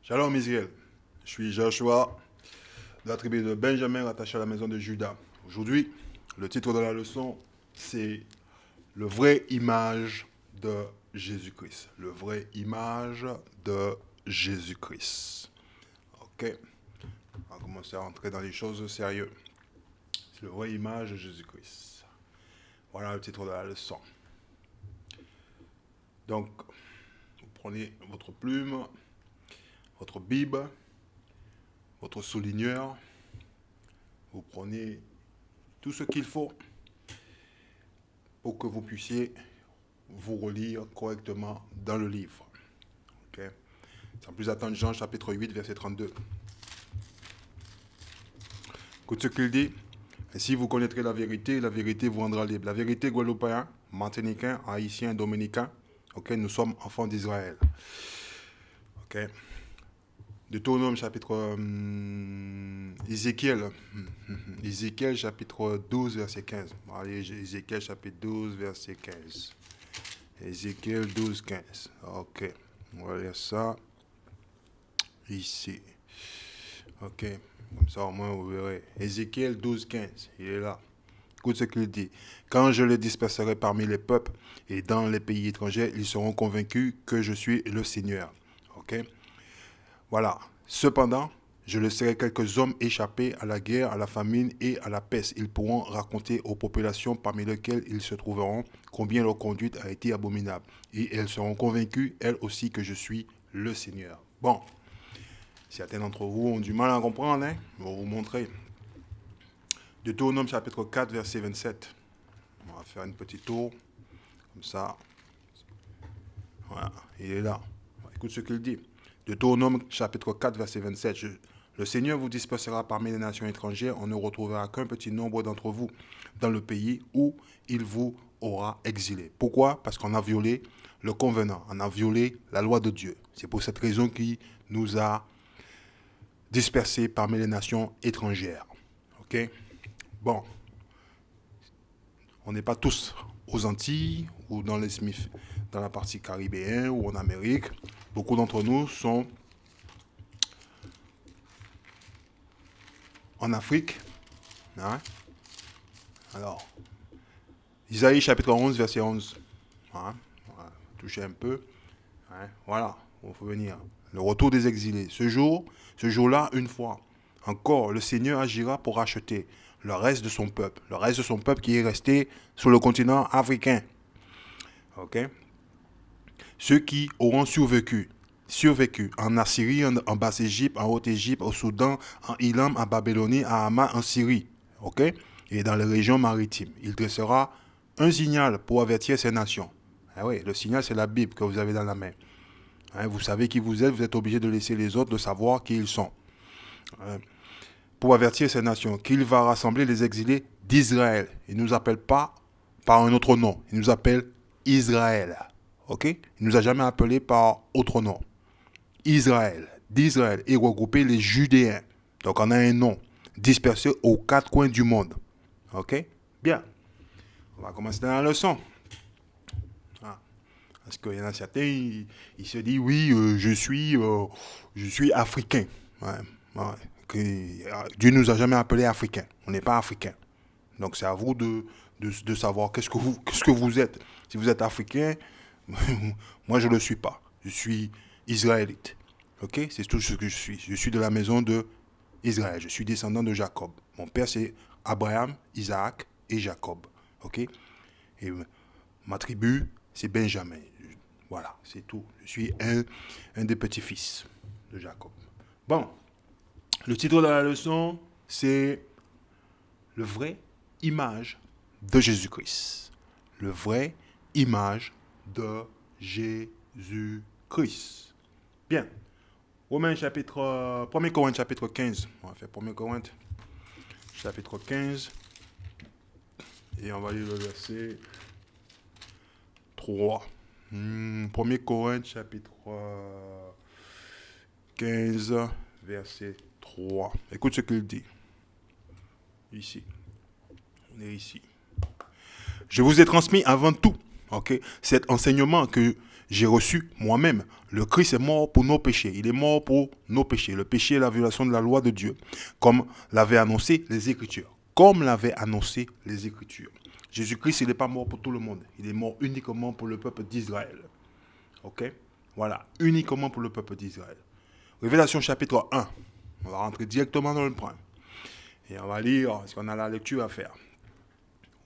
Shalom Israël, je suis Joshua de la tribu de Benjamin rattaché à la maison de Juda. Aujourd'hui, le titre de la leçon, c'est le vrai image de Jésus-Christ. Le vrai image de Jésus-Christ. Ok, on va commencer à entrer dans les choses sérieuses. C'est le vrai image de Jésus-Christ. Voilà le titre de la leçon. Donc, vous prenez votre plume, votre Bible, votre souligneur, vous prenez tout ce qu'il faut pour que vous puissiez vous relire correctement dans le livre. Okay? Sans plus attendre, Jean chapitre 8, verset 32. Écoute ce qu'il dit. Et si vous connaîtrez la vérité vous rendra libre. La vérité, guadeloupéen, martiniquain, haïtien, dominicain. Okay? Nous sommes enfants d'Israël. Okay? Deutéronome chapitre Ézéchiel chapitre 12 verset 15. Allez, Ézéchiel chapitre 12 verset 15. Ézéchiel 12 15. Ok, on va lire ça ici. Ok, comme ça au moins vous verrez. Ézéchiel 12 15, il est là. Écoute ce qu'il dit. Quand je les disperserai parmi les peuples et dans les pays étrangers, ils seront convaincus que je suis le Seigneur. Ok. Voilà. Cependant, je laisserai quelques hommes échappés à la guerre, à la famine et à la peste. Ils pourront raconter aux populations parmi lesquelles ils se trouveront combien leur conduite a été abominable. Et elles seront convaincues, elles aussi, que je suis le Seigneur. Bon, certains d'entre vous ont du mal à comprendre, hein? Je vais vous montrer. Deutéronome chapitre 4, verset 27. On va faire une petite tour, comme ça. Voilà, il est là. Écoute ce qu'il dit. Deutéronome chapitre 4, verset 27. Le Seigneur vous dispersera parmi les nations étrangères. On ne retrouvera qu'un petit nombre d'entre vous dans le pays où il vous aura exilé. Pourquoi? Parce qu'on a violé le convenant. On a violé la loi de Dieu. C'est pour cette raison qu'il nous a dispersés parmi les nations étrangères. Ok? Bon. On n'est pas tous aux Antilles ou dans les Smiths, dans la partie caribéenne ou en Amérique. Beaucoup d'entre nous sont en Afrique. Hein? Alors, Isaïe chapitre 11, verset 11. Hein? Voilà, toucher un peu. Hein? Voilà, il faut venir. Le retour des exilés. Ce jour-là, une fois encore, le Seigneur agira pour racheter le reste de son peuple. Le reste de son peuple qui est resté sur le continent africain. Ok? Ceux qui auront survécu en Assyrie, en Basse-Égypte, en Haute-Égypte, au Soudan, en Ilam, en Babylonie, à Hama, en Syrie. Ok? Et dans les régions maritimes. Il dressera un signal pour avertir ces nations. Ah oui, le signal, c'est la Bible que vous avez dans la main. Hein, vous savez qui vous êtes obligé de laisser les autres de savoir qui ils sont. Hein, pour avertir ces nations qu'il va rassembler les exilés d'Israël. Il ne nous appelle pas par un autre nom. Il nous appelle Israël. Ok? Il ne nous a jamais appelés par autre nom. Israël, d'Israël, et regrouper les Judéens. Donc on a un nom dispersé aux quatre coins du monde. Ok? Bien. On va commencer dans la leçon. Ah. Parce qu'il y en a certains, ils se disent, oui, je suis africain. Ouais, ouais. Dieu ne nous a jamais appelés africains. On n'est pas africains. Donc c'est à vous de savoir qu'est-ce que vous êtes. Si vous êtes africain, moi je ne le suis pas. Je suis israélite. Ok? C'est tout ce que je suis. Je suis de la maison de Israël. Je suis descendant de Jacob. Mon père c'est Abraham, Isaac et Jacob. Ok? Et ma tribu c'est Benjamin. Voilà, c'est tout. Je suis un des petits-fils de Jacob. Bon, le titre de la leçon c'est le vrai image de Jésus-Christ. Le vrai image de Jésus-Christ. Bien. Romains chapitre 1 Corinthiens chapitre 15. On va faire 1 Corinthiens chapitre 15. Et on va lire le verset 3. 1 Corinthiens chapitre 15, verset 3. Écoute ce qu'il dit. Ici. On est ici. Je vous ai transmis avant tout, ok, cet enseignement que j'ai reçu moi-même. Le Christ est mort pour nos péchés. Il est mort pour nos péchés. Le péché est la violation de la loi de Dieu, comme l'avaient annoncé les Écritures. Comme l'avaient annoncé les Écritures. Jésus-Christ, il n'est pas mort pour tout le monde. Il est mort uniquement pour le peuple d'Israël. Ok? Voilà, uniquement pour le peuple d'Israël. Révélation chapitre 1. On va rentrer directement dans le point. Et on va lire, parce qu'on a la lecture à faire.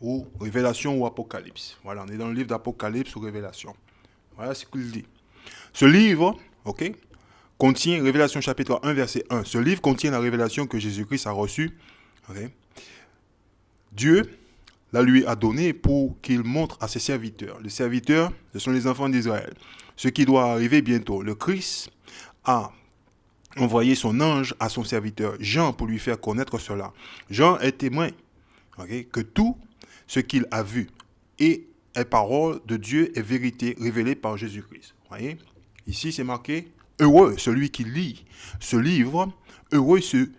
Ou Révélation ou Apocalypse. Voilà, on est dans le livre d'Apocalypse ou Révélation. Voilà ce qu'il dit. Ce livre, ok, contient, Révélation chapitre 1, verset 1. Ce livre contient la révélation que Jésus-Christ a reçue. Okay. Dieu la lui a donnée pour qu'il montre à ses serviteurs. Les serviteurs, ce sont les enfants d'Israël. Ce qui doit arriver bientôt. Le Christ a envoyé son ange à son serviteur Jean pour lui faire connaître cela. Jean est témoin que tout ce qu'il a vu est parole de Dieu et vérité révélée par Jésus-Christ. Voyez? Ici, c'est marqué « Heureux celui qui lit ce livre, heureux ceux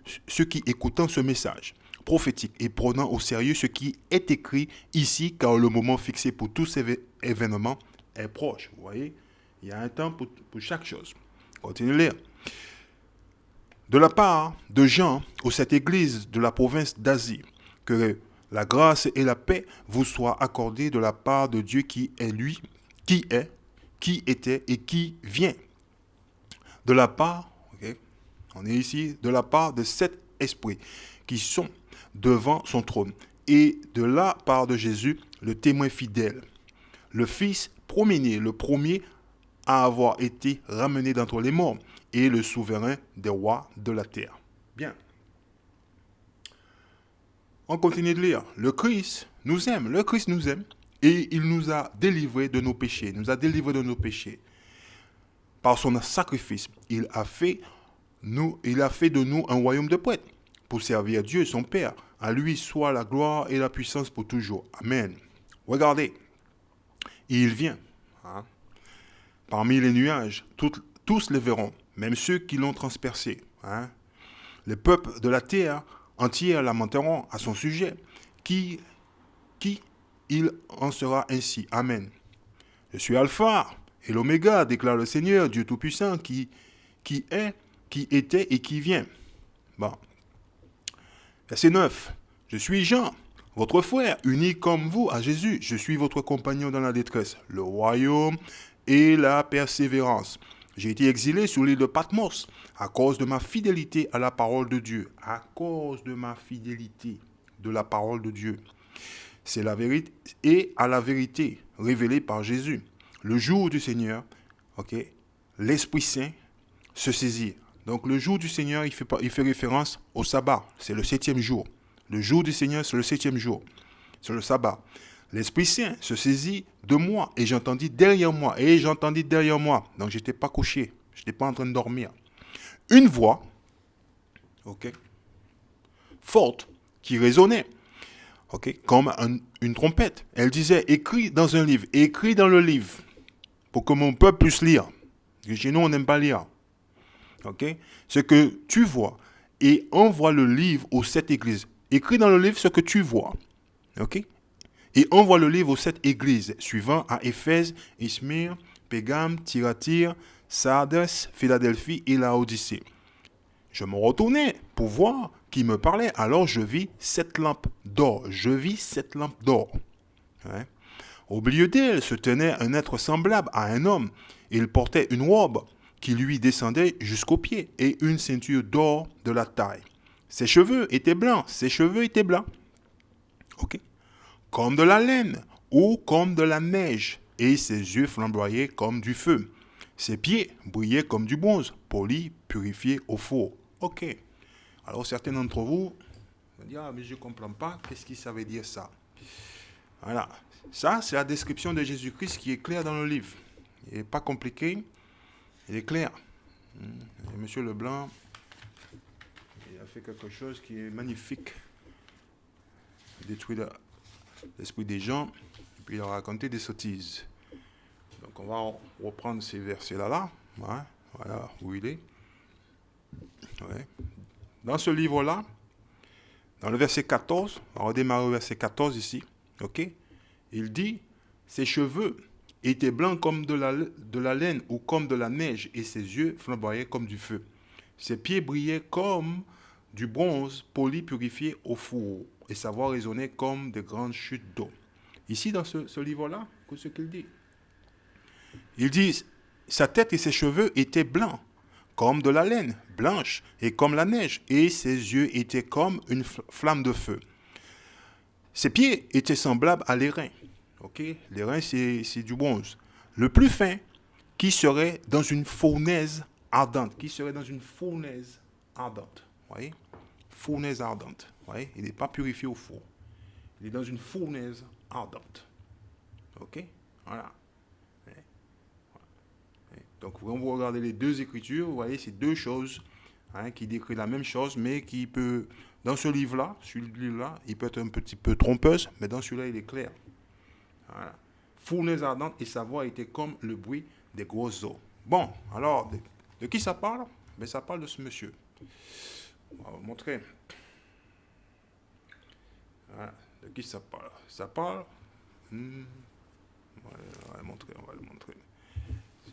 qui écoutent ce message prophétique et prenant au sérieux ce qui est écrit ici, car le moment fixé pour tous ces événements est proche. » Vous voyez? Il y a un temps pour chaque chose. Continuez de lire. De la part de Jean, aux cette église de la province d'Asie, que la grâce et la paix vous soient accordées de la part de Dieu qui est lui, qui est, qui était et qui vient. De la part, okay, on est ici, de la part de sept esprits qui sont devant son trône et de la part de Jésus, le témoin fidèle, le Fils premier-né, le premier à avoir été ramené d'entre les morts et le souverain des rois de la terre. Bien. On continue de lire. Le Christ nous aime et il nous a délivrés de nos péchés. Il nous a délivrés de nos péchés. Par son sacrifice, il a fait de nous un royaume de prêtres pour servir Dieu, son Père. À lui soit la gloire et la puissance pour toujours. Amen. Regardez, il vient. Parmi les nuages, tous les verront, même ceux qui l'ont transpercé. Les peuples de la terre entière lamenteront à son sujet. Qui il en sera ainsi. Amen. Je suis Alpha et l'Oméga, déclare le Seigneur, Dieu Tout-Puissant, qui est, qui était et qui vient. Bon. Verset 9. Je suis Jean, votre frère, uni comme vous à Jésus. Je suis votre compagnon dans la détresse, le royaume et la persévérance. J'ai été exilé sur l'île de Patmos à cause de ma fidélité à la parole de Dieu. À cause de ma fidélité de la parole de Dieu. C'est la vérité et à la vérité révélée par Jésus. Le jour du Seigneur, l'Esprit Saint se saisit. Donc le jour du Seigneur, il fait référence au sabbat. C'est le 7e jour. Le jour du Seigneur, c'est le 7e jour. C'est le sabbat. L'Esprit Saint se saisit de moi et j'entendis derrière moi. Donc je n'étais pas couché. Je n'étais pas en train de dormir. Une voix, forte, qui résonnait, comme une trompette. Elle disait, écris dans un livre, écris dans le livre, pour que mon peuple puisse lire. Chez nous, on n'aime pas lire. Ce que tu vois, et envoie le livre aux 7 églises. Écris dans le livre ce que tu vois. Et envoie le livre aux 7 églises suivant à Éphèse, Smyrne, Pérgame, Thyatire, Sardes, Philadelphie et Laodicée. Je me retournai pour voir qui me parlait. Alors je vis 7 lampes d'or. Au milieu d'elles se tenait un être semblable à un homme. Il portait une robe qui lui descendait jusqu'aux pieds et une ceinture d'or de la taille. Ses cheveux étaient blancs. Comme de la laine ou comme de la neige. Et ses yeux flamboyaient comme du feu. Ses pieds brillaient comme du bronze, polis, purifiés au four. Alors certains d'entre vous vont dire, mais je ne comprends pas, qu'est-ce que ça veut dire ça? Voilà. Ça, c'est la description de Jésus-Christ qui est claire dans le livre. Il n'est pas compliqué, il est clair. Et Monsieur Leblanc, il a fait quelque chose qui est magnifique. Il détruit l'esprit des gens, et puis il a raconté des sottises. Donc on va reprendre ces versets-là, voilà où il est. Dans ce livre-là, dans le verset 14, on va redémarrer au verset 14 ici, il dit, ses cheveux était blanc comme de la laine ou comme de la neige, et ses yeux flamboyaient comme du feu. Ses pieds brillaient comme du bronze poli purifié au four, et sa voix résonnait comme de grandes chutes d'eau. Ici, dans ce livre-là, qu'est-ce qu'il dit? Il dit, sa tête et ses cheveux étaient blancs, comme de la laine, blanche, et comme la neige, et ses yeux étaient comme une flamme de feu. Ses pieds étaient semblables à l'airain. Ok, l'airain, c'est du bronze. Le plus fin, qui serait dans une fournaise ardente. Qui serait dans une fournaise ardente. Vous voyez? Fournaise ardente. Vous voyez? Il n'est pas purifié au four. Il est dans une fournaise ardente. Ok? Voilà. Donc, quand vous regardez les deux écritures, vous voyez, c'est deux choses qui décrivent la même chose, mais qui peut, dans ce livre-là, celui-là, il peut être un petit peu trompeuse, mais dans celui-là, il est clair. Voilà. Fournaise ardente, et sa voix était comme le bruit des grosses eaux. Bon, alors, de qui ça parle? Mais ça parle de ce monsieur. On va vous montrer. Voilà. De qui ça parle? Ça parle. On va le montrer, on va le montrer.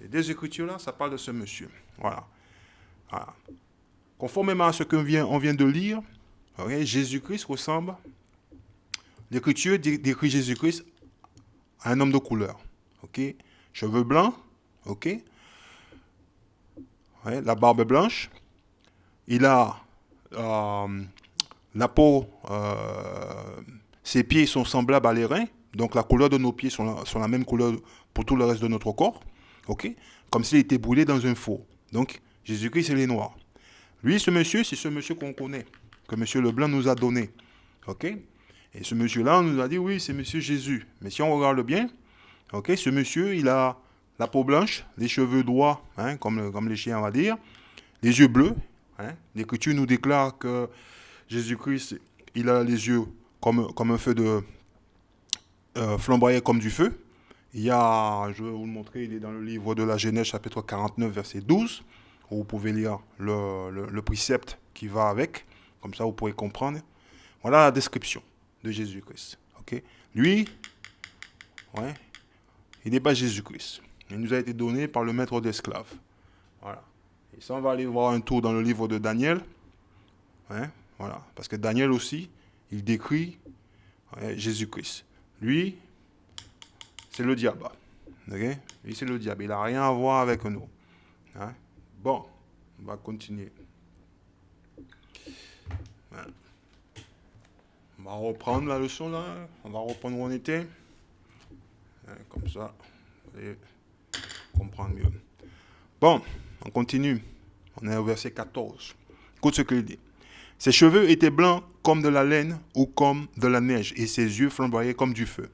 Ces deux écritures-là, ça parle de ce monsieur. Voilà. Voilà. Conformément à ce qu'on vient de lire, okay, Jésus-Christ ressemble. L'écriture décrit Jésus-Christ à un homme de couleur. Ok, cheveux blancs. Ok, ouais, la barbe blanche. Il a la peau. Ses pieds sont semblables à l'airain. Donc la couleur de nos pieds sont la même couleur pour tout le reste de notre corps. Ok, comme s'il était brûlé dans un four. Donc Jésus-Christ, il est noir. Lui, ce monsieur, c'est ce monsieur qu'on connaît, que monsieur Leblanc nous a donné. Ok? Et ce monsieur-là, on nous a dit, oui, c'est monsieur Jésus. Mais si on regarde bien, ok, ce monsieur, il a la peau blanche, les cheveux droits, comme les chiens, on va dire, les yeux bleus. L'Écriture nous déclare que Jésus-Christ, il a les yeux comme un feu de flamboyant comme du feu. Il y a, je vais vous le montrer, il est dans le livre de la Genèse, chapitre 49, verset 12. Vous pouvez lire le précepte qui va avec. Comme ça, vous pourrez comprendre. Voilà la description de Jésus-Christ. Okay? Lui, ouais, il n'est pas Jésus-Christ. Il nous a été donné par le maître d'esclaves. Voilà. Et ça, on va aller voir un tour dans le livre de Daniel. Voilà. Parce que Daniel aussi, il décrit Jésus-Christ. Lui, c'est le diable. Okay? Lui, c'est le diable. Il n'a rien à voir avec nous. Bon, on va continuer. Voilà. On va reprendre la leçon là. On va reprendre où on était. Comme ça, vous allez comprendre mieux. Bon, on continue. On est au verset 14. Écoute ce qu'il dit. Ses cheveux étaient blancs comme de la laine ou comme de la neige, et ses yeux flamboyaient comme du feu.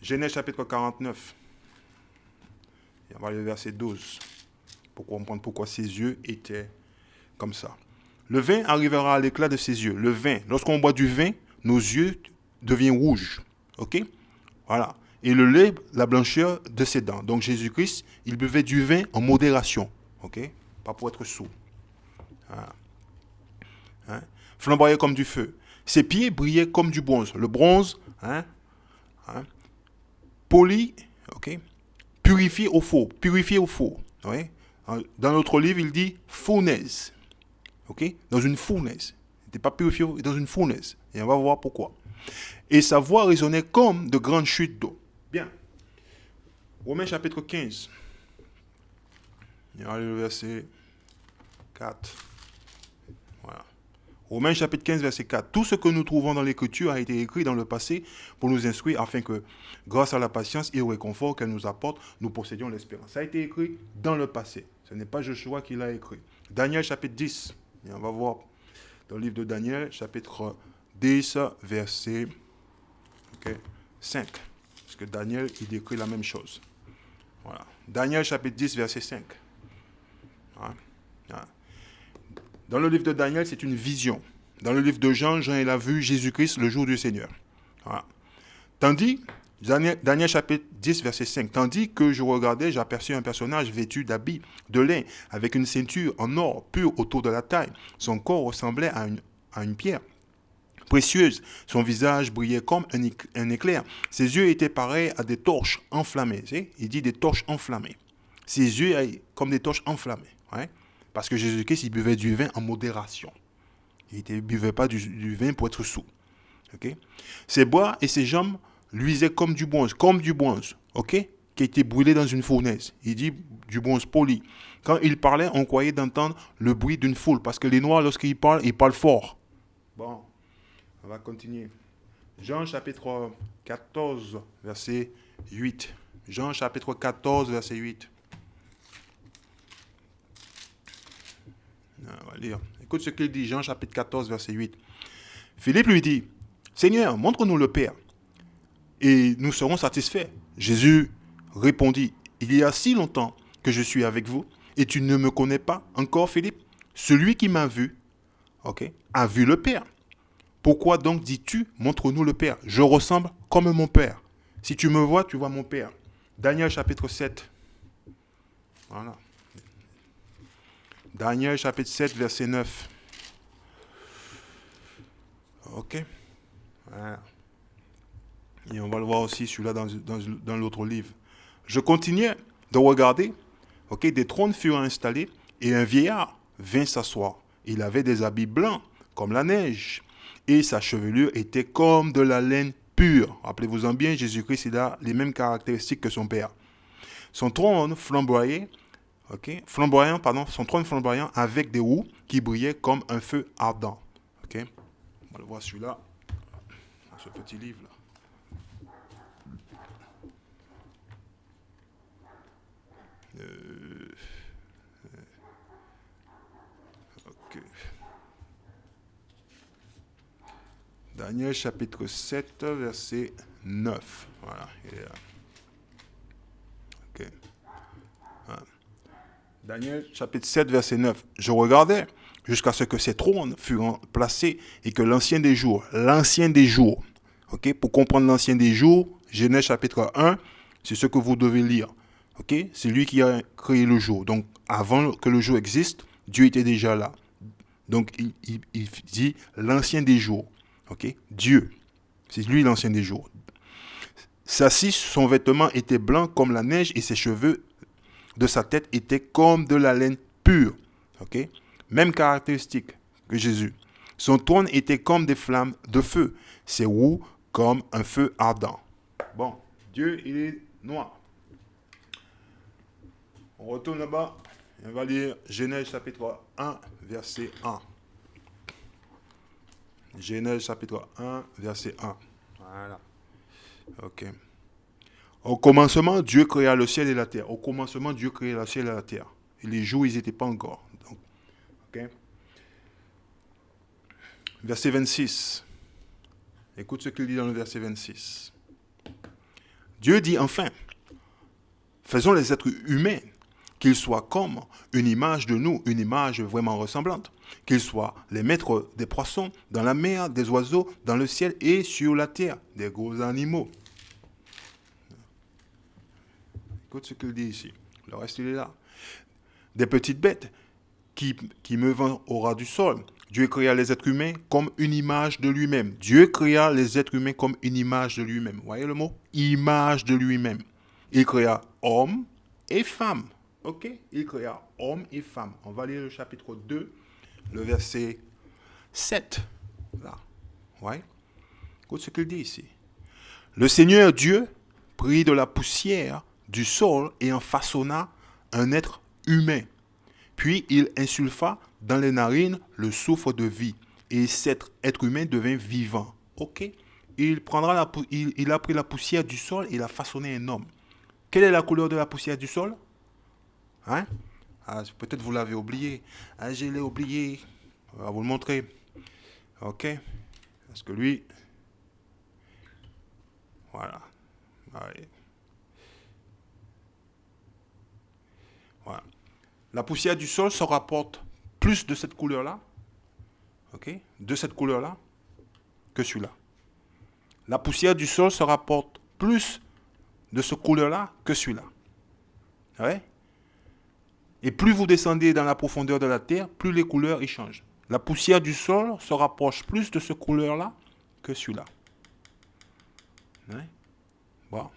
Genèse chapitre 49. Et on va aller au verset 12. Pour comprendre pourquoi ses yeux étaient comme ça. Le vin arrivera à l'éclat de ses yeux. Le vin, lorsqu'on boit du vin, nos yeux deviennent rouges. Ok? Voilà. Et le lait, la blancheur de ses dents. Donc Jésus-Christ, il buvait du vin en modération. Ok? Pas pour être sourd. Voilà. Flamboyait comme du feu. Ses pieds brillaient comme du bronze. Le bronze, poli, ok? Purifié au four. Purifié au four. Okay? Dans notre livre, il dit fournaise. Ok? Dans une fournaise. Il n'était pas purifié dans une fournaise. Et on va voir pourquoi. Et sa voix résonnait comme de grandes chutes d'eau. Bien. Romains chapitre 15. Il y a le verset 4. Voilà. Romains chapitre 15, verset 4. Tout ce que nous trouvons dans l'Écriture a été écrit dans le passé pour nous instruire afin que, grâce à la patience et au réconfort qu'elle nous apporte, nous possédions l'espérance. Ça a été écrit dans le passé. Ce n'est pas Joshua qui l'a écrit. Daniel chapitre 10. Et on va voir dans le livre de Daniel, chapitre 10, verset 5. Parce que Daniel, il décrit la même chose. Voilà. Daniel chapitre 10, verset 5. Dans le livre de Daniel, c'est une vision. Dans le livre de Jean, Jean il a vu Jésus-Christ le jour du Seigneur. Voilà. Tandis, Daniel chapitre 10, verset 5. Tandis que je regardais, j'aperçus un personnage vêtu d'habits de lin, avec une ceinture en or pur autour de la taille. Son corps ressemblait à une pierre. précieuse. Son visage brillait comme un éclair. Ses yeux étaient pareils à des torches enflammées. Il dit des torches enflammées. Ses yeux comme des torches enflammées. Ouais? Parce que Jésus-Christ, il buvait du vin en modération. Il ne buvait pas du vin pour être saoul. Okay? Ses bras et ses jambes luisaient comme du bronze. Okay? Qui était brûlé dans une fournaise. Il dit du bronze poli. Quand il parlait, on croyait d'entendre le bruit d'une foule. Parce que les Noirs, lorsqu'ils parlent, ils parlent fort. Bon, on va continuer. Jean chapitre 14, verset 8. Jean chapitre 14, verset 8. On va lire. Écoute ce qu'il dit, Jean chapitre 14, verset 8. Philippe lui dit, Seigneur, montre-nous le Père, et nous serons satisfaits. Jésus répondit, il y a si longtemps que je suis avec vous, et tu ne me connais pas encore, Philippe. Celui qui m'a vu, a vu le Père. Pourquoi donc dis-tu, montre-nous le Père? Je ressemble comme mon Père. Si tu me vois, tu vois mon Père. Daniel chapitre 7. Voilà. Daniel chapitre 7, verset 9. Ok. Voilà. Et on va le voir aussi celui-là dans l'autre livre. Je continuais de regarder. Des trônes furent installés et un vieillard vint s'asseoir. Il avait des habits blancs comme la neige et sa chevelure était comme de la laine pure. Rappelez-vous-en bien, Jésus-Christ, il a les mêmes caractéristiques que son Père. Son trône flamboyant avec des roues qui brillaient comme un feu ardent. On va le voir celui-là, dans ce petit livre-là. Daniel chapitre 7, verset 9. Voilà, il est là. Voilà. Daniel chapitre 7, verset 9. Je regardais jusqu'à ce que ces trônes furent placés et que l'ancien des jours, pour comprendre l'ancien des jours, Genèse chapitre 1, c'est ce que vous devez lire. C'est lui qui a créé le jour. Donc, avant que le jour existe, Dieu était déjà là. Donc, il dit l'ancien des jours. Dieu, c'est lui l'ancien des jours. S'assit, son vêtement était blanc comme la neige et ses cheveux de sa tête étaient comme de la laine pure. Même caractéristique que Jésus. Son trône était comme des flammes de feu, ses roues comme un feu ardent. Bon, Dieu, il est noir. On retourne là-bas et on va lire Genèse chapitre 1, verset 1. Genèse chapitre 1, verset 1. Voilà. Au commencement, Dieu créa le ciel et la terre. Au commencement, Dieu créa le ciel et la terre. Et les jours, ils n'étaient pas encore. Donc, Verset 26. Écoute ce qu'il dit dans le verset 26. Dieu dit enfin, faisons les êtres humains, qu'ils soient comme une image de nous, une image vraiment ressemblante, qu'ils soient les maîtres des poissons, dans la mer, des oiseaux, dans le ciel et sur la terre, des gros animaux. Écoute ce qu'il dit ici. Le reste, il est là. Des petites bêtes qui meuvent au ras du sol. Dieu créa les êtres humains comme une image de lui-même. Dieu créa les êtres humains comme une image de lui-même. Vous voyez le mot? Image de lui-même. Il créa homme et femme. Il créa homme et femme. On va lire le chapitre 2, le verset 7. Là. Ouais. Écoute ce qu'il dit ici. Le Seigneur Dieu prit de la poussière du sol et en façonna un être humain. Puis il insuffla dans les narines le souffle de vie. Et cet être humain devint vivant. Il a pris la poussière du sol et il a façonné un homme. Quelle est la couleur de la poussière du sol? Peut-être vous l'avez oublié. Je l'ai oublié. On va vous le montrer. Parce que lui... Voilà. Allez. Voilà. La poussière du sol se rapporte plus de cette couleur-là, de cette couleur-là, que celui-là. La poussière du sol se rapporte plus de ce couleur-là que celui-là. Et plus vous descendez dans la profondeur de la terre, plus les couleurs y changent. La poussière du sol se rapproche plus de ce couleur-là que celui-là. Hein? Bon.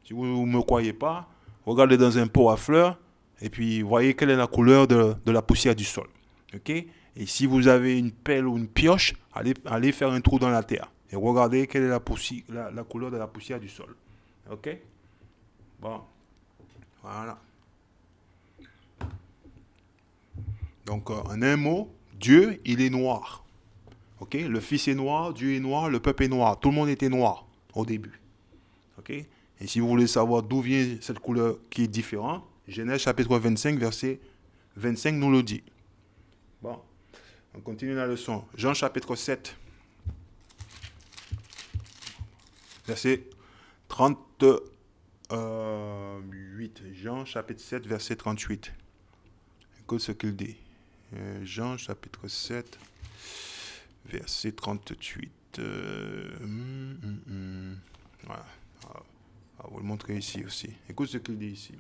Si vous ne me croyez pas, regardez dans un pot à fleurs et puis voyez quelle est la couleur de la poussière du sol. Ok? Et si vous avez une pelle ou une pioche, allez faire un trou dans la terre. Et regardez quelle est la couleur de la poussière du sol. Ok? Bon. Voilà. Donc, en un mot, Dieu, il est noir. Ok? Le Fils est noir, Dieu est noir, le peuple est noir. Tout le monde était noir au début. Ok? Et si vous voulez savoir d'où vient cette couleur qui est différente, Genèse chapitre 25, verset 25 nous le dit. Bon, on continue la leçon. Jean chapitre 7, verset 38. Jean chapitre 7, verset 38. Écoute ce qu'il dit. Jean chapitre 7, verset 38. Voilà. On va vous le montrer ici aussi. Écoute ce qu'il dit ici.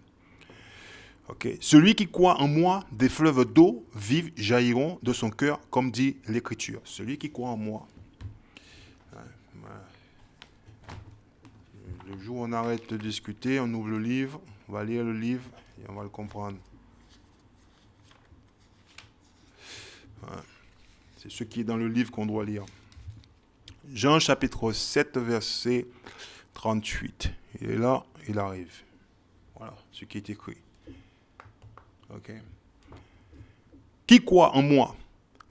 Okay. Celui qui croit en moi, des fleuves d'eau vive jailliront de son cœur, comme dit l'Écriture. Celui qui croit en moi. Le jour où on arrête de discuter, on ouvre le livre, on va lire le livre et on va le comprendre. C'est ce qui est dans le livre qu'on doit lire. Jean chapitre 7, verset 38. Il est là, il arrive. Voilà ce qui est écrit. Ok. Qui croit en moi,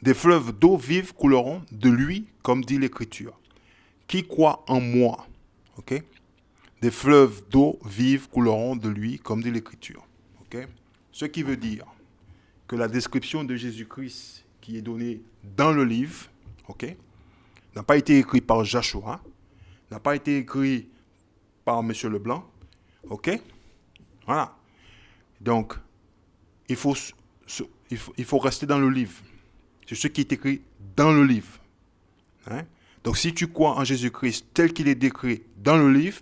des fleuves d'eau vive couleront de lui, comme dit l'Écriture. Qui croit en moi, ok? Des fleuves d'eau vive couleront de lui, comme dit l'Écriture. Ok? Ce qui veut dire que la description de Jésus-Christ qui est donnée dans le livre, ok, n'a pas été écrite par Joshua, n'a pas été écrite par M. Leblanc, ok? Voilà. Donc, il faut rester dans le livre. C'est ce qui est écrit dans le livre. Hein? Donc, si tu crois en Jésus-Christ tel qu'il est décrit dans le livre,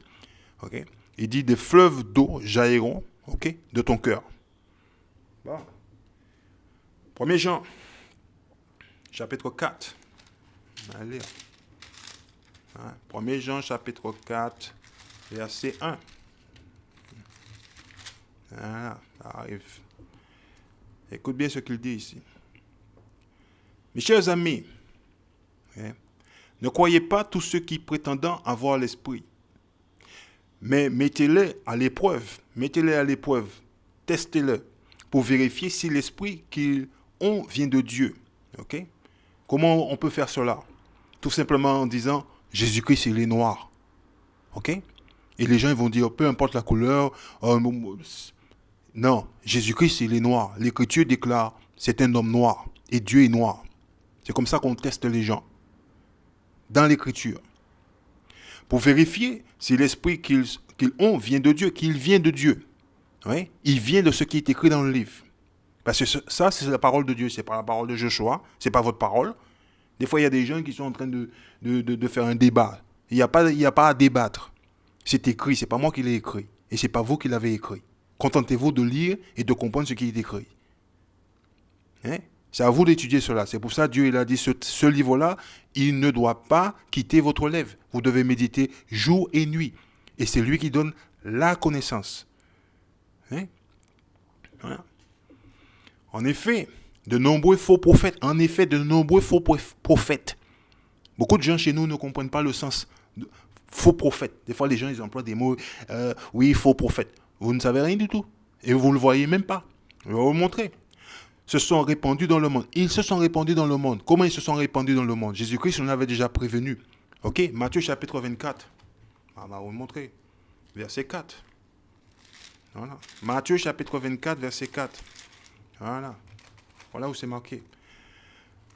okay, il dit des fleuves d'eau jailliront, okay, de ton cœur. Bon. 1 Jean, chapitre 4. On va lire. Hein? 1 Jean, chapitre 4, verset 1. Voilà, ça arrive. Écoute bien ce qu'il dit ici. Mes chers amis, hein, ne croyez pas tous ceux qui prétendent avoir l'esprit, mais mettez-les à l'épreuve, testez-le, pour vérifier si l'esprit qu'ils ont vient de Dieu. Okay? Comment on peut faire cela? Tout simplement en disant, Jésus-Christ, il est noir. Okay? Et les gens vont dire, peu importe la couleur, non, Jésus-Christ, il est noir. L'Écriture déclare, c'est un homme noir, et Dieu est noir. C'est comme ça qu'on teste les gens, dans l'Écriture. Pour vérifier si l'esprit qu'ils ont vient de Dieu, qu'il vient de Dieu. Oui? Il vient de ce qui est écrit dans le livre. Parce que ça, c'est la parole de Dieu, c'est pas la parole de Joshua, c'est pas votre parole. Des fois, il y a des gens qui sont en train de faire un débat. Il n'y a pas à débattre. C'est écrit, c'est pas moi qui l'ai écrit. Et c'est pas vous qui l'avez écrit. Contentez-vous de lire et de comprendre ce qui est écrit. Hein? C'est à vous d'étudier cela. C'est pour ça que Dieu il a dit, ce livre-là, il ne doit pas quitter votre lèvre. Vous devez méditer jour et nuit. Et c'est lui qui donne la connaissance. Hein? Voilà. En effet, de nombreux faux prophètes. Beaucoup de gens chez nous ne comprennent pas le sens de faux prophète. Des fois, les gens, ils emploient des mots, oui, faux prophète. Vous ne savez rien du tout. Et vous ne le voyez même pas. Je vais vous montrer. Se sont répandus dans le monde. Ils se sont répandus dans le monde. Comment ils se sont répandus dans le monde? Jésus-Christ en avait déjà prévenu. Ok, Matthieu chapitre 24. On va vous montrer. Verset 4. Voilà. Matthieu chapitre 24, verset 4. Voilà. Voilà où c'est marqué.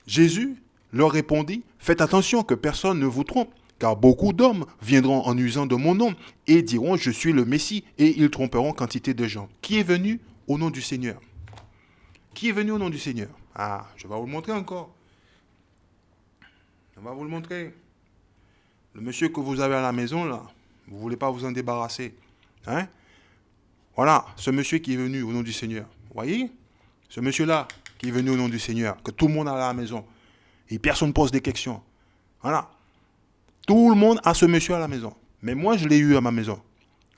Jésus leur répondit, faites attention que personne ne vous trompe, car beaucoup d'hommes viendront en usant de mon nom et diront, je suis le Messie, et ils tromperont quantité de gens. Qui est venu au nom du Seigneur? Qui est venu au nom du Seigneur? Ah, je vais vous le montrer encore. On va vous le montrer. Le monsieur que vous avez à la maison, là, vous ne voulez pas vous en débarrasser. Hein? Voilà, ce monsieur qui est venu au nom du Seigneur. Vous voyez? Ce monsieur-là qui est venu au nom du Seigneur, que tout le monde a à la maison. Et personne ne pose des questions. Voilà. Tout le monde a ce monsieur à la maison. Mais moi, je l'ai eu à ma maison.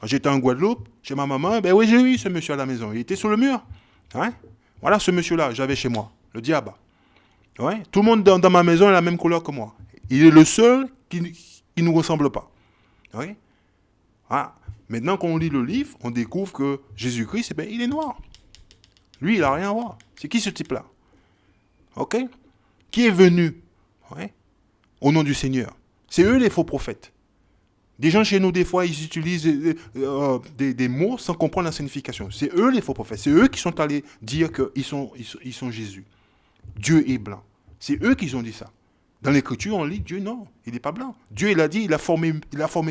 Quand j'étais en Guadeloupe, chez ma maman, ben oui, j'ai eu ce monsieur à la maison. Il était sur le mur. Hein? Voilà ce monsieur-là, j'avais chez moi, le diable. Ouais? Tout le monde dans ma maison est la même couleur que moi. Il est le seul qui ne nous ressemble pas. Ouais? Ah. Maintenant qu'on lit le livre, on découvre que Jésus-Christ, ben, il est noir. Lui, il n'a rien à voir. C'est qui ce type-là? Ok? Qui est venu, ouais, au nom du Seigneur? C'est eux les faux prophètes. Des gens chez nous, des fois, ils utilisent des mots sans comprendre la signification. C'est eux les faux prophètes. C'est eux qui sont allés dire qu'ils sont Jésus. Dieu est blanc. C'est eux qui ont dit ça. Dans l'Écriture, on lit Dieu, non, il n'est pas blanc. Dieu, il a dit, il a formé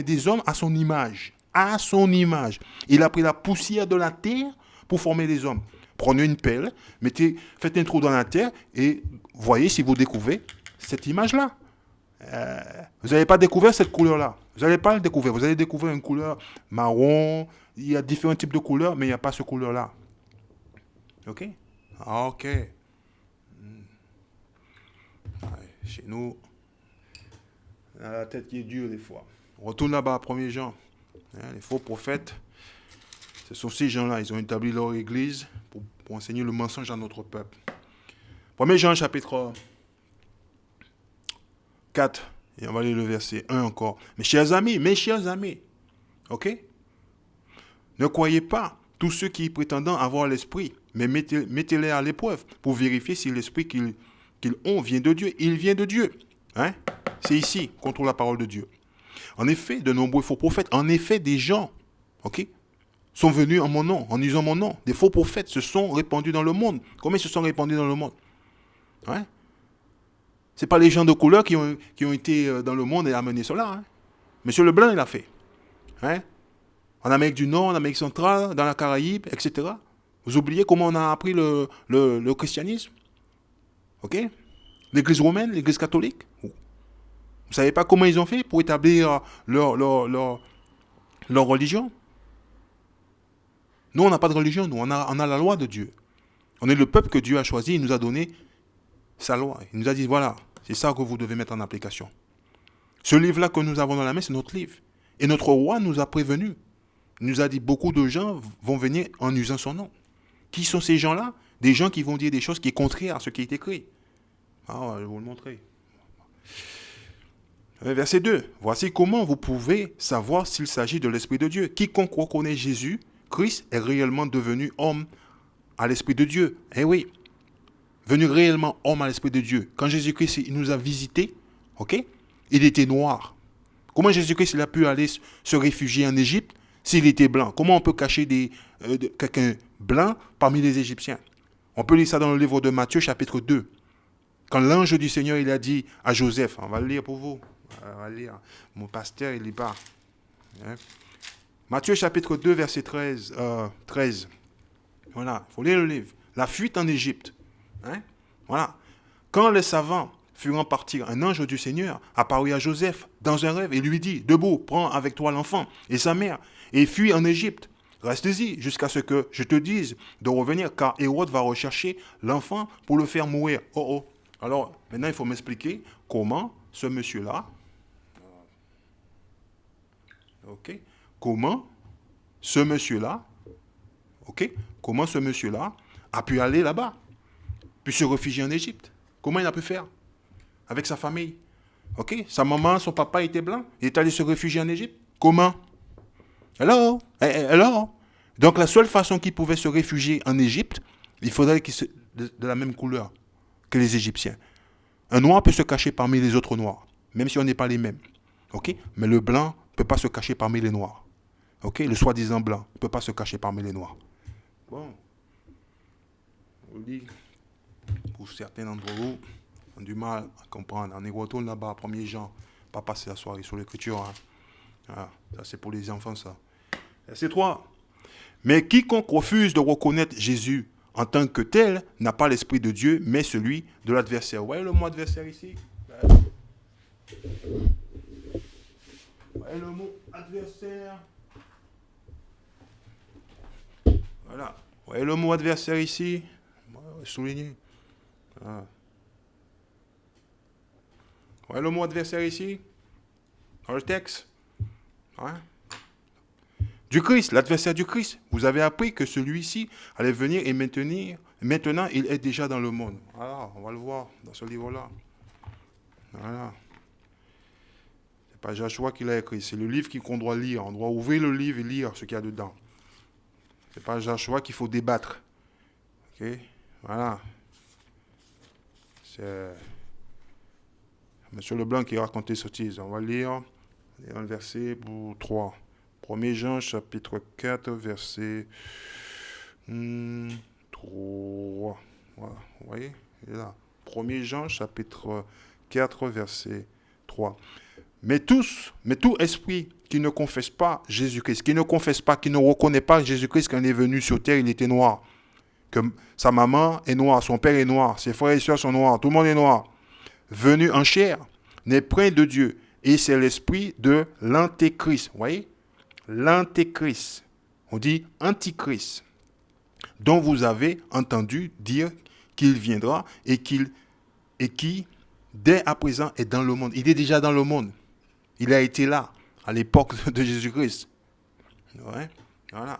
des hommes à son image. À son image. Il a pris la poussière de la terre pour former les hommes. Prenez une pelle, faites un trou dans la terre et voyez si vous découvrez cette image-là. Vous n'avez pas découvert cette couleur-là. Vous n'allez pas le découvrir. Vous allez découvrir une couleur marron. Il y a différents types de couleurs, mais il n'y a pas ce couleur-là. Ok? Ok. Chez nous, on a la tête qui est dure des fois. On retourne là-bas à 1er Jean. Les faux prophètes, ce sont ces gens-là. Ils ont établi leur église pour enseigner le mensonge à notre peuple. 1er Jean chapitre 4. Et on va lire le verset 1 encore. Mes chers amis, ok? Ne croyez pas tous ceux qui prétendent avoir l'esprit, mais mettez-les à l'épreuve pour vérifier si l'esprit qu'ils ont vient de Dieu. Il vient de Dieu. Hein? C'est ici qu'on trouve la parole de Dieu. En effet, de nombreux faux prophètes, en effet, des gens, ok, sont venus en mon nom, en usant mon nom. Des faux prophètes se sont répandus dans le monde. Comment ils se sont répandus dans le monde? Hein? Ce n'est pas les gens de couleur qui ont été dans le monde et amené cela. Hein? Monsieur Leblanc, il a fait. Hein? En Amérique du Nord, en Amérique centrale, dans la Caraïbe, etc. Vous oubliez comment on a appris le christianisme? Ok? L'église romaine, l'église catholique? Vous ne savez pas comment ils ont fait pour établir leur religion? Nous, on n'a pas de religion, nous, on a la loi de Dieu. On est le peuple que Dieu a choisi, il nous a donné sa loi. Il nous a dit, voilà, c'est ça que vous devez mettre en application. Ce livre-là que nous avons dans la main, c'est notre livre. Et notre roi nous a prévenus. Il nous a dit, beaucoup de gens vont venir en usant son nom. Qui sont ces gens-là? Des gens qui vont dire des choses qui sont contraires à ce qui est écrit. Ah, je vais vous le montrer. Verset 2. Voici comment vous pouvez savoir s'il s'agit de l'Esprit de Dieu. Quiconque reconnaît Jésus, Christ, est réellement devenu homme à l'Esprit de Dieu. Eh oui, venu réellement homme à l'Esprit de Dieu. Quand Jésus-Christ il nous a visités, ok, il était noir. Comment Jésus-Christ il a pu aller se réfugier en Égypte s'il était blanc? Comment on peut cacher quelqu'un blanc parmi les Égyptiens? On peut lire ça dans le livre de Matthieu, chapitre 2. Quand l'ange du Seigneur il a dit à Joseph, on va le lire pour vous, on va le lire. Mon pasteur il lit pas. Hein? Matthieu chapitre 2, verset 13. Voilà, il faut lire le livre. La fuite en Égypte. Hein? Voilà. Quand les savants furent partir, un ange du Seigneur apparut à Joseph dans un rêve et lui dit, debout, prends avec toi l'enfant et sa mère et fuis en Égypte. Reste-y jusqu'à ce que je te dise de revenir, car Hérode va rechercher l'enfant pour le faire mourir. Oh oh. Alors, maintenant, il faut m'expliquer comment ce monsieur-là, ok, comment ce monsieur-là a pu aller là-bas, puis se réfugier en Égypte. Comment il a pu faire avec sa famille? Ok, sa maman, son papa était blanc, il est allé se réfugier en Égypte. Comment? Alors? Donc la seule façon qu'il pouvait se réfugier en Égypte, il faudrait qu'il soit de la même couleur que les Égyptiens. Un noir peut se cacher parmi les autres noirs, même si on n'est pas les mêmes. Ok? Mais le blanc ne peut pas se cacher parmi les noirs. Ok? Le soi-disant blanc ne peut pas se cacher parmi les noirs. Bon. On dit, pour certains d'entre vous, ont du mal à comprendre. On y retourne là-bas, 1er Jean, pas passer la soirée sur l'écriture. Hein. Ah, ça c'est pour les enfants, ça. Verset 3. Mais quiconque refuse de reconnaître Jésus en tant que tel n'a pas l'esprit de Dieu, mais celui de l'adversaire. Vous voyez le mot adversaire ici? Vous voyez le mot adversaire? Voilà. Vous voyez le mot adversaire ici? Souligné. Ah. Vous voyez le mot adversaire ici? dans le texte. Ouais. Du Christ, l'adversaire du Christ. Vous avez appris que celui-ci allait venir et maintenant, il est déjà dans le monde. Voilà, on va le voir dans ce livre-là. Voilà. C'est pas Joshua qui l'a écrit, c'est le livre qu'on doit lire. On doit ouvrir le livre et lire ce qu'il y a dedans. C'est pas Joshua qu'il faut débattre. Ok? Voilà. C'est Monsieur Leblanc qui raconte des sottises. On va lire le verset 3. 1 Jean chapitre 4, verset 3. Voilà, vous voyez, il est là. 1 Jean chapitre 4, verset 3. Mais tout esprit qui ne confesse pas Jésus-Christ, qui ne confesse pas, qui ne reconnaît pas Jésus-Christ quand il est venu sur terre, il était noir. Que sa maman est noire, son père est noir, ses frères et sœurs sont noirs, tout le monde est noir. Venu en chair, n'est point de Dieu. Et c'est l'esprit de l'antéchrist. Vous voyez? L'antéchrist. On dit antichrist. Dont vous avez entendu dire qu'il viendra et qui, dès à présent, est dans le monde. Il est déjà dans le monde. Il a été là, à l'époque de Jésus-Christ. Ouais, voilà.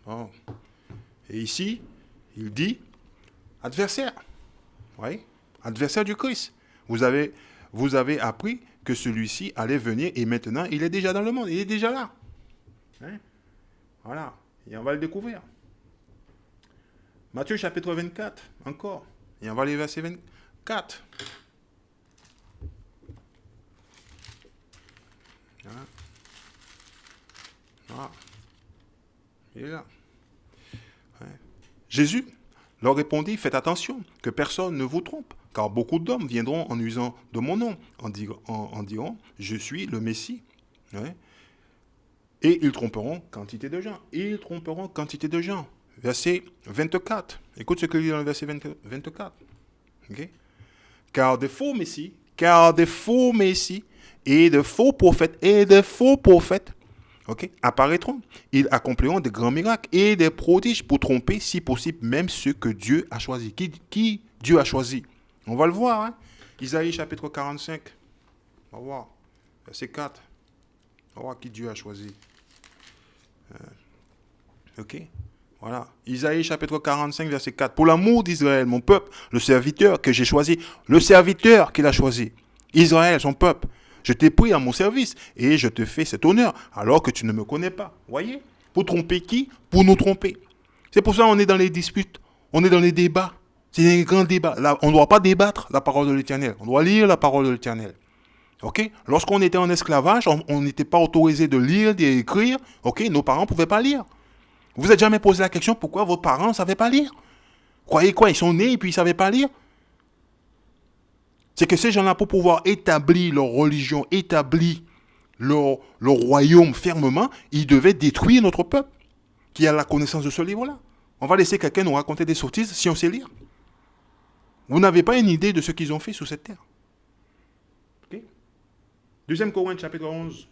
Bon. Et ici, il dit adversaire. Oui, adversaire du Christ. Vous avez appris que celui-ci allait venir et maintenant, il est déjà dans le monde. Il est déjà là. Hein? Voilà. Et on va le découvrir. Matthieu chapitre 24, encore. Et on va aller verset 24. Voilà. Voilà. Il est là. Ouais. Jésus leur répondit, faites attention, que personne ne vous trompe, car beaucoup d'hommes viendront en usant de mon nom, en diront, je suis le Messie. Ouais. Et ils tromperont quantité de gens. Ils tromperont quantité de gens. Verset 24. Écoute ce que dit dans le verset 24. Okay? Car des faux messies et de faux prophètes, okay, apparaîtront. Ils accompliront de grands miracles et des prodiges pour tromper, si possible, même ceux que Dieu a choisis. Qui Dieu a choisi? On va le voir. Hein? Isaïe chapitre 45. On va voir. Verset 4. On va voir qui Dieu a choisi. Ok? Voilà. Isaïe chapitre 45, verset 4. Pour l'amour d'Israël, mon peuple, le serviteur que j'ai choisi, le serviteur qu'il a choisi. Israël, son peuple. Je t'ai pris à mon service et je te fais cet honneur alors que tu ne me connais pas. Voyez? Pour tromper qui? Pour nous tromper. C'est pour ça qu'on est dans les disputes. On est dans les débats. C'est un grand débat. Là, on ne doit pas débattre la parole de l'Éternel. On doit lire la parole de l'Éternel. Okay? Lorsqu'on était en esclavage, on n'était pas autorisé de lire, d'écrire. Okay? Nos parents ne pouvaient pas lire. Vous n'êtes jamais posé la question pourquoi vos parents ne savaient pas lire? Croyez quoi? Ils sont nés et puis ils ne savaient pas lire? C'est que ces gens-là, pour pouvoir établir leur religion, établir leur royaume fermement, ils devaient détruire notre peuple qui a la connaissance de ce livre-là. On va laisser quelqu'un nous raconter des sottises si on sait lire. Vous n'avez pas une idée de ce qu'ils ont fait sur cette terre. Okay? 2 Corinthiens chapitre 11.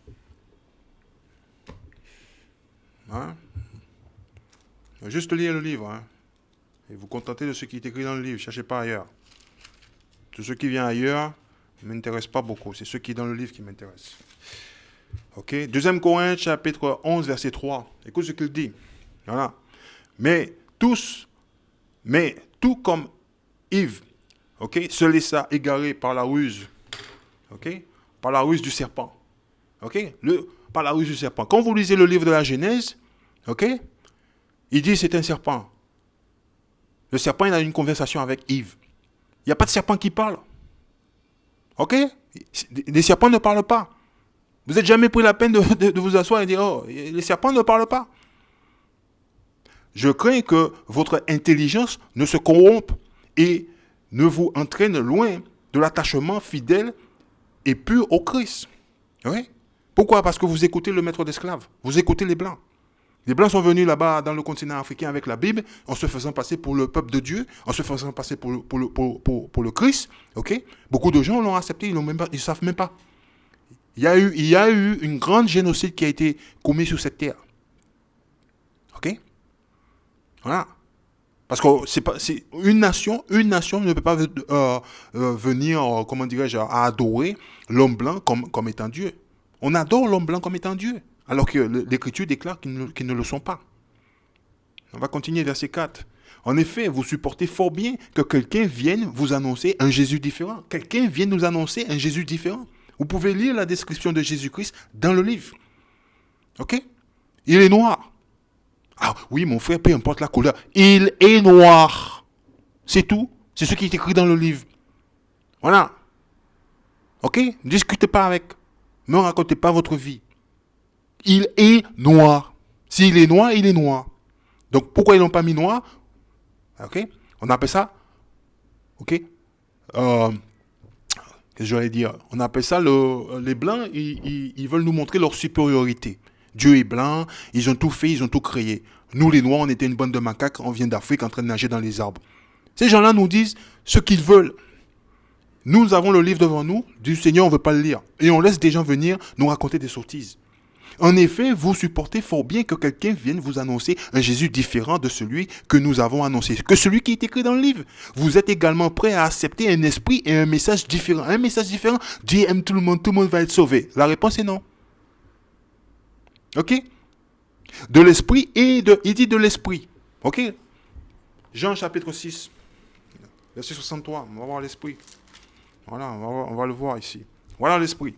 Hein? Juste lire le livre. Hein? Et vous contentez de ce qui est écrit dans le livre. Ne cherchez pas ailleurs. Tout ce qui vient ailleurs ne m'intéresse pas beaucoup. C'est ce qui est dans le livre qui m'intéresse. Ok? 2 Corinthiens chapitre 11, verset 3. Écoute ce qu'il dit. Voilà. Mais tout comme Yves, ok, se laissa égarer par la ruse. Ok? Par la ruse du serpent. Ok? Par la ruse du serpent. Quand vous lisez le livre de la Genèse, ok? Il dit c'est un serpent. Le serpent, il a une conversation avec Yves. Il n'y a pas de serpent qui parle. Ok? Les serpents ne parlent pas. Vous n'êtes jamais pris la peine de vous asseoir et dire, oh, les serpents ne parlent pas. Je crains que votre intelligence ne se corrompe et ne vous entraîne loin de l'attachement fidèle et pur au Christ. Oui? Pourquoi? Parce que vous écoutez le maître d'esclaves. Vous écoutez les Blancs. Les Blancs sont venus là-bas dans le continent africain avec la Bible, en se faisant passer pour le peuple de Dieu, en se faisant passer pour le Christ. Okay? Beaucoup de gens l'ont accepté, ils ne savent même pas. Il y a eu une grande génocide qui a été commis sur cette terre. Ok? Voilà. Parce que c'est une nation ne peut pas venir, comment dirais-je, à adorer l'homme blanc comme étant Dieu. On adore l'homme blanc comme étant Dieu, alors que l'Écriture déclare qu'ils ne le sont pas. On va continuer, verset 4. En effet, vous supportez fort bien que quelqu'un vienne vous annoncer un Jésus différent. Quelqu'un vienne nous annoncer un Jésus différent. Vous pouvez lire la description de Jésus-Christ dans le livre. Ok? Il est noir. Ah oui, mon frère, peu importe la couleur. Il est noir. C'est tout. C'est ce qui est écrit dans le livre. Voilà. Ok? Ne discutez pas avec. Ne racontez pas votre vie. Il est noir. S'il est noir, il est noir. Donc pourquoi ils n'ont pas mis noir? Ok? On appelle ça. Ok? Qu'est-ce que j'allais dire? On appelle ça les blancs, ils veulent nous montrer leur supériorité. Dieu est blanc, ils ont tout fait, ils ont tout créé. Nous, les Noirs, on était une bande de macaques, on vient d'Afrique en train de nager dans les arbres. Ces gens-là nous disent ce qu'ils veulent. Nous avons le livre devant nous, du Seigneur, on ne veut pas le lire. Et on laisse des gens venir nous raconter des sottises. En effet, vous supportez fort bien que quelqu'un vienne vous annoncer un Jésus différent de celui que nous avons annoncé, que celui qui est écrit dans le livre. Vous êtes également prêt à accepter un esprit et un message différent. Un message différent, Dieu aime tout le monde va être sauvé. La réponse est non. Ok? De l'esprit il dit de l'esprit. Ok? Jean chapitre 6, verset 63. On va voir l'esprit. Voilà, on va le voir ici. Voilà l'esprit.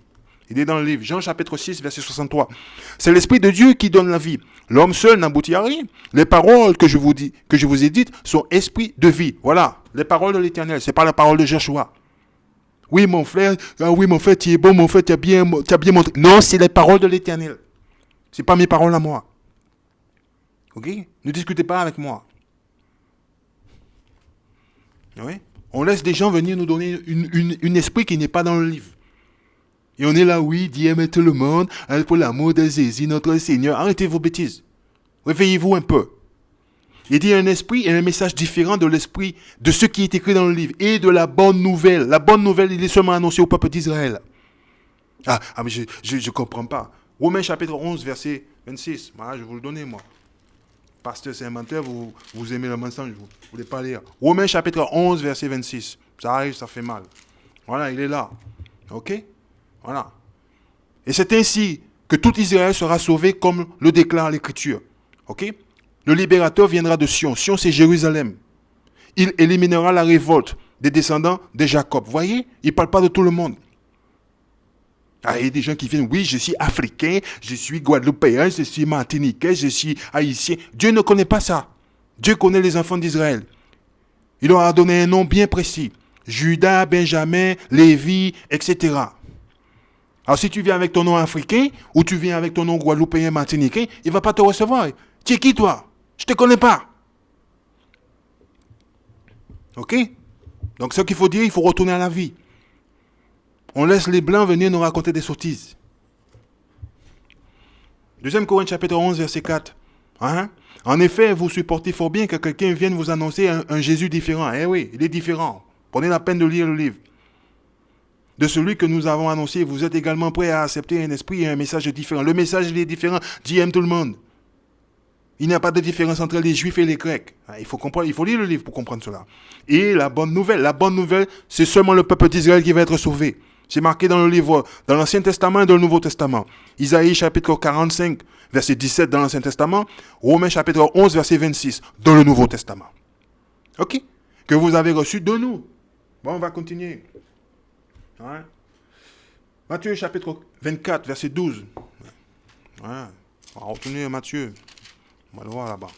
Il est dans le livre. Jean chapitre 6, verset 63. C'est l'esprit de Dieu qui donne la vie. L'homme seul n'aboutit à rien. Les paroles que je vous ai dites sont esprit de vie. Voilà, les paroles de l'Éternel. C'est pas la parole de Joshua. Oui, mon frère, tu es bon, mon frère, tu as bien montré. Non, c'est les paroles de l'Éternel. C'est pas mes paroles à moi. Ok? Ne discutez pas avec moi. Oui? On laisse des gens venir nous donner une esprit qui n'est pas dans le livre. Et on est là, oui, Dieu aime tout le monde, pour l'amour de Jésus, notre Seigneur. Arrêtez vos bêtises. Réveillez-vous un peu. Il dit un esprit et un message différent de l'esprit, de ce qui est écrit dans le livre, et de la bonne nouvelle. La bonne nouvelle, il est seulement annoncé au peuple d'Israël. Mais je ne comprends pas. Romains chapitre 11, verset 26. Voilà, je vais vous le donner, moi. Pasteur, c'est un menteur, vous aimez le mensonge, vous ne voulez pas lire. Romains chapitre 11, verset 26. Ça arrive, ça fait mal. Voilà, il est là. Ok? Voilà. Et c'est ainsi que tout Israël sera sauvé comme le déclare l'Écriture. Ok? Le libérateur viendra de Sion. Sion, c'est Jérusalem. Il éliminera la révolte des descendants de Jacob. Vous voyez? Il ne parle pas de tout le monde. Il y a des gens qui viennent, oui, je suis africain, je suis guadeloupéen, je suis martiniquais, je suis haïtien. Dieu ne connaît pas ça. Dieu connaît les enfants d'Israël. Il leur a donné un nom bien précis. Judas, Benjamin, Lévi, etc. Alors si tu viens avec ton nom africain, ou tu viens avec ton nom guadeloupéen, martiniquais, il ne va pas te recevoir. Tu es qui toi? Je ne te connais pas. Ok? Donc ce qu'il faut dire, il faut retourner à la vie. On laisse les blancs venir nous raconter des sottises. 2 Corinthiens chapitre 11, verset 4. En effet, vous supportez fort bien que quelqu'un vienne vous annoncer un Jésus différent. Eh oui, il est différent. Prenez la peine de lire le livre. De celui que nous avons annoncé, vous êtes également prêts à accepter un esprit et un message différent. Le message, il est différent. Dieu aime tout le monde. Il n'y a pas de différence entre les Juifs et les Grecs. Il faut comprendre, il faut lire le livre pour comprendre cela. Et la bonne nouvelle, c'est seulement le peuple d'Israël qui va être sauvé. C'est marqué dans le livre, dans l'Ancien Testament et dans le Nouveau Testament. Isaïe chapitre 45, verset 17 dans l'Ancien Testament. Romains chapitre 11, verset 26 dans le Nouveau Testament. Ok? Que vous avez reçu de nous. Bon, on va continuer. Matthieu chapitre 24, verset 12. On va retourner à Matthieu. On va le voir là-bas.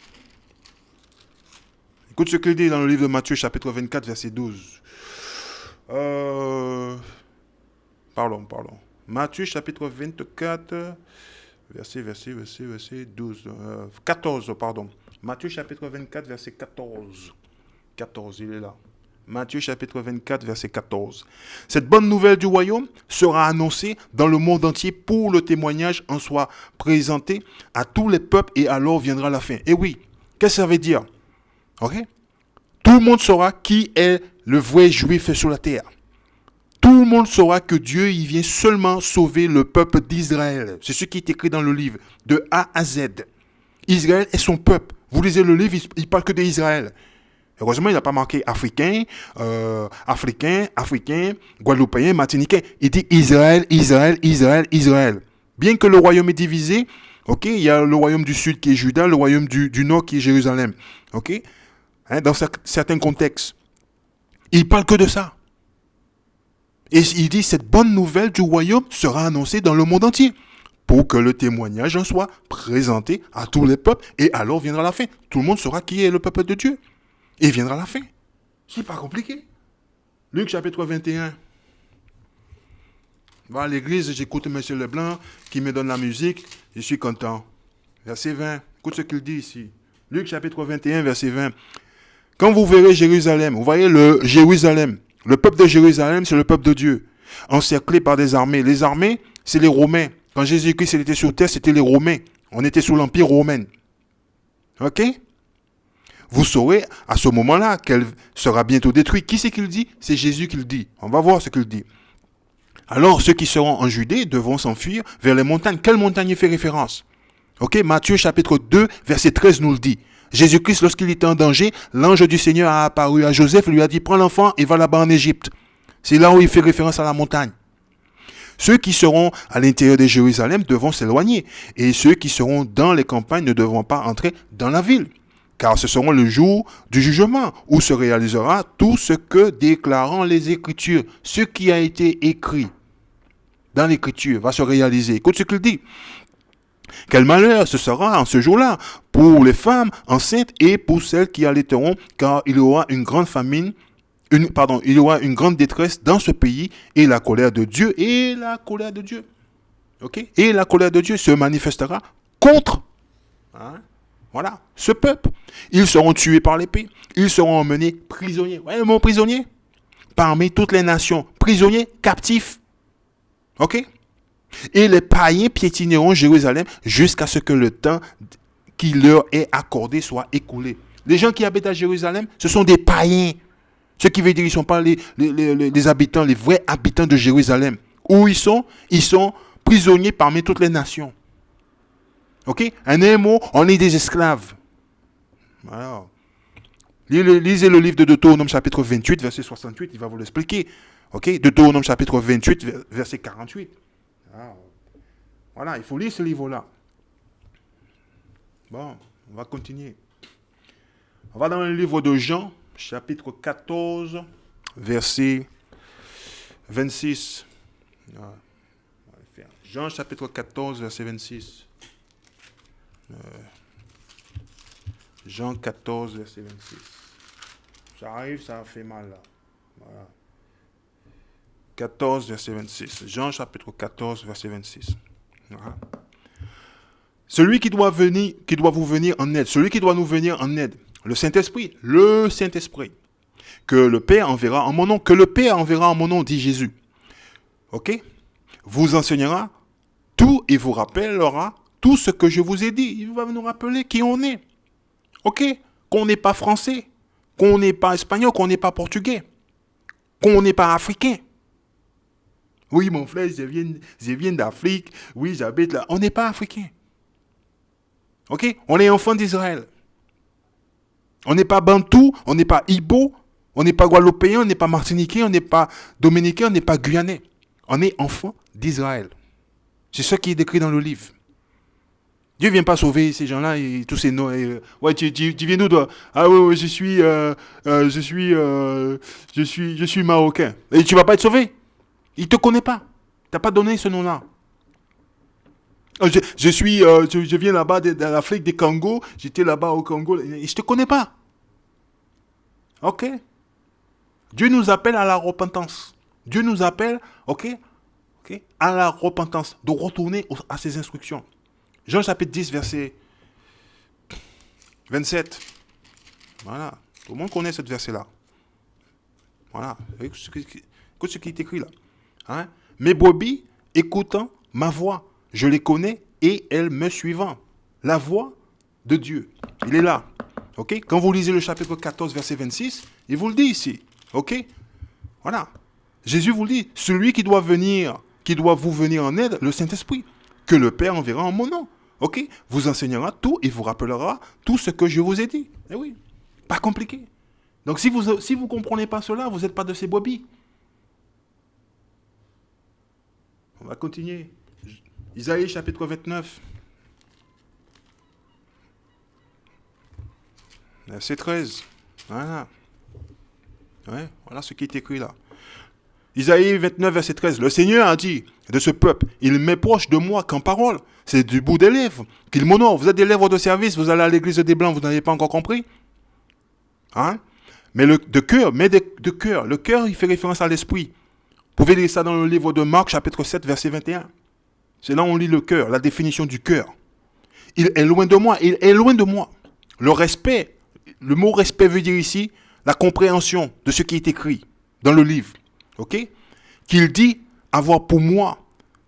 Écoute ce qu'il dit dans le livre de Matthieu chapitre 24, verset 12. Pardon. Matthieu chapitre 24, verset 12. 14, pardon. Matthieu chapitre 24, verset 14. 14, il est là. Matthieu chapitre 24, verset 14. Cette bonne nouvelle du royaume sera annoncée dans le monde entier pour le témoignage en soit présenté à tous les peuples et alors viendra la fin. Et oui, qu'est-ce que ça veut dire? Ok? Tout le monde saura qui est le vrai juif sur la terre. Tout le monde saura que Dieu, il vient seulement sauver le peuple d'Israël. C'est ce qui est écrit dans le livre, de A à Z. Israël est son peuple. Vous lisez le livre, il ne parle que d'Israël. Heureusement, il n'a pas marqué africain, africain, guadeloupéen, martiniquais. Il dit Israël, Israël, Israël, Israël. Bien que le royaume est divisé, ok, il y a le royaume du sud qui est Juda, le royaume du nord qui est Jérusalem. Ok, hein, dans certains contextes. Il parle que de ça. Et il dit cette bonne nouvelle du royaume sera annoncée dans le monde entier pour que le témoignage en soit présenté à tous les peuples et alors viendra la fin. Tout le monde saura qui est le peuple de Dieu. Et viendra la fin. C'est pas compliqué. Luc chapitre 21. Va à l'église, j'écoute M. Leblanc qui me donne la musique, je suis content. Verset 20. Écoute ce qu'il dit ici. Luc chapitre 21, verset 20. Quand vous verrez Jérusalem, vous voyez le Jérusalem. Le peuple de Jérusalem, c'est le peuple de Dieu. Encerclé par des armées. Les armées, c'est les Romains. Quand Jésus-Christ était sur terre, c'était les Romains. On était sous l'Empire romain. Ok? Vous saurez à ce moment-là qu'elle sera bientôt détruite. Qui c'est qui le dit? C'est Jésus qui le dit. On va voir ce qu'il dit. Alors, ceux qui seront en Judée devront s'enfuir vers les montagnes. Quelle montagne il fait référence? Ok, Matthieu chapitre 2, verset 13 nous le dit. Jésus-Christ, lorsqu'il était en danger, l'ange du Seigneur a apparu à Joseph et lui a dit, prends l'enfant et va là-bas en Égypte. C'est là où il fait référence à la montagne. Ceux qui seront à l'intérieur de Jérusalem devront s'éloigner. Et ceux qui seront dans les campagnes ne devront pas entrer dans la ville. Car ce seront le jour du jugement où se réalisera tout ce que déclarant les Écritures. Ce qui a été écrit dans l'Écriture va se réaliser. Écoute ce qu'il dit. Quel malheur ce sera en ce jour-là pour les femmes enceintes et pour celles qui allaiteront, car il y aura une grande famine, il y aura une grande détresse dans ce pays et la colère de Dieu, ok, et la colère de Dieu se manifestera contre, voilà, ce peuple. Ils seront tués par l'épée, ils seront emmenés prisonniers. Vous voyez le mot prisonnier? Parmi toutes les nations, prisonniers, captifs, ok. Et les païens piétineront Jérusalem jusqu'à ce que le temps qui leur est accordé soit écoulé. Les gens qui habitent à Jérusalem, ce sont des païens. Ce qui veut dire qu'ils ne sont pas les habitants, les vrais habitants de Jérusalem. Où ils sont? Ils sont prisonniers parmi toutes les nations. Ok? En un mot, on est des esclaves. Alors, lisez le livre de Deutéronome chapitre 28, verset 68, il va vous l'expliquer. Ok? Deutéronome chapitre 28, verset 48. Voilà, il faut lire ce livre-là. Bon, on va continuer. On va dans le livre de Jean, chapitre 14, verset 26. Jean, chapitre 14, verset 26. Jean 14, verset 26. Ça arrive, ça fait mal là. Voilà. 14, verset 26. Jean, chapitre 14, verset 26. Voilà. Celui qui doit vous venir en aide, celui qui doit nous venir en aide, le Saint-Esprit, que le Père enverra en mon nom, dit Jésus. Ok? Vous enseignera tout et vous rappellera tout ce que je vous ai dit. Il va nous rappeler qui on est. Ok? Qu'on n'est pas français, qu'on n'est pas espagnol, qu'on n'est pas portugais, qu'on n'est pas africain. Oui, mon frère, je viens d'Afrique. Oui, j'habite là. On n'est pas africain. Ok? On est enfant d'Israël. On n'est pas bantou, on n'est pas ibo, on n'est pas guadeloupéen, on n'est pas martiniquais, on n'est pas dominicain, on n'est pas guyanais. On est enfant d'Israël. C'est ce qui est décrit dans le livre. Dieu ne vient pas sauver ces gens-là et tous ces noms. Ouais, tu viens d'où toi? Ah oui, je suis marocain. Et tu ne vas pas être sauvé. Il ne te connaît pas. Tu n'as pas donné ce nom-là. Je viens là-bas de l'Afrique des Congo. J'étais là-bas au Congo. Et je ne te connais pas. Ok? Dieu nous appelle à la repentance. Dieu nous appelle, ok, à la repentance, de retourner à ses instructions. Jean chapitre 10, verset 27. Voilà. Tout le monde connaît ce verset-là. Voilà. Écoute ce qui est écrit là. Hein? Mes brebis écoutant ma voix, je les connais et elles me suivant. La voix de Dieu, il est là. Ok? Quand vous lisez le chapitre 14, verset 26, il vous le dit ici. Ok? Voilà. Jésus vous le dit, celui qui doit vous venir en aide, le Saint-Esprit, que le Père enverra en mon nom. Ok? Vous enseignera tout et vous rappellera tout ce que je vous ai dit. Eh oui. Pas compliqué. Donc si vous ne comprenez pas cela, vous n'êtes pas de ces brebis. On va continuer. Isaïe chapitre 29. Verset 13. Voilà. Ouais, voilà ce qui est écrit là. Isaïe 29, verset 13. Le Seigneur a dit de ce peuple, il m'est proche de moi qu'en parole. C'est du bout des lèvres qu'il m'honore. Vous êtes des lèvres de service, vous allez à l'église des Blancs, vous n'avez pas encore compris. Hein? Mais de cœur, le cœur, il fait référence à l'esprit. Vous pouvez lire ça dans le livre de Marc, chapitre 7, verset 21. C'est là où on lit le cœur, la définition du cœur. Il est loin de moi, il est loin de moi. Le respect, le mot respect veut dire ici la compréhension de ce qui est écrit dans le livre. Ok? Qu'il dit avoir pour moi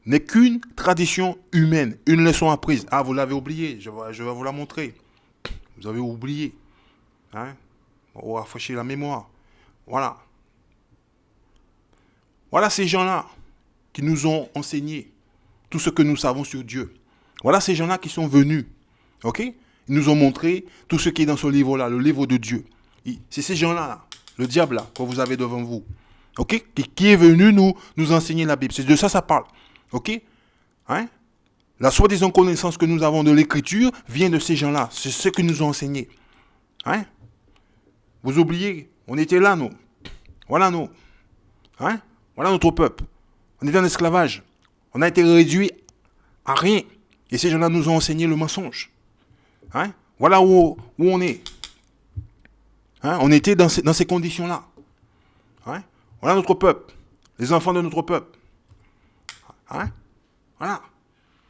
n'est qu'une tradition humaine, une leçon apprise. Ah, vous l'avez oublié, je vais vous la montrer. Vous avez oublié. Hein? On va rafraîchir la mémoire. Voilà. Voilà ces gens-là qui nous ont enseigné tout ce que nous savons sur Dieu. Voilà ces gens-là qui sont venus. Ok? Ils nous ont montré tout ce qui est dans ce livre-là, le livre de Dieu. C'est ces gens-là, le diable là, que vous avez devant vous. Ok? Qui est venu nous enseigner la Bible. C'est de ça parle. Ok? Hein? La soi-disant connaissance que nous avons de l'écriture vient de ces gens-là. C'est ce que nous ont enseigné. Hein? Vous oubliez, on était là, nous. Voilà, nous. Hein? Voilà notre peuple. On était en esclavage. On a été réduit à rien. Et ces gens-là nous ont enseigné le mensonge. Hein? Voilà où on est. Hein? On était dans ces conditions-là. Hein? Voilà notre peuple. Les enfants de notre peuple. Hein? Voilà.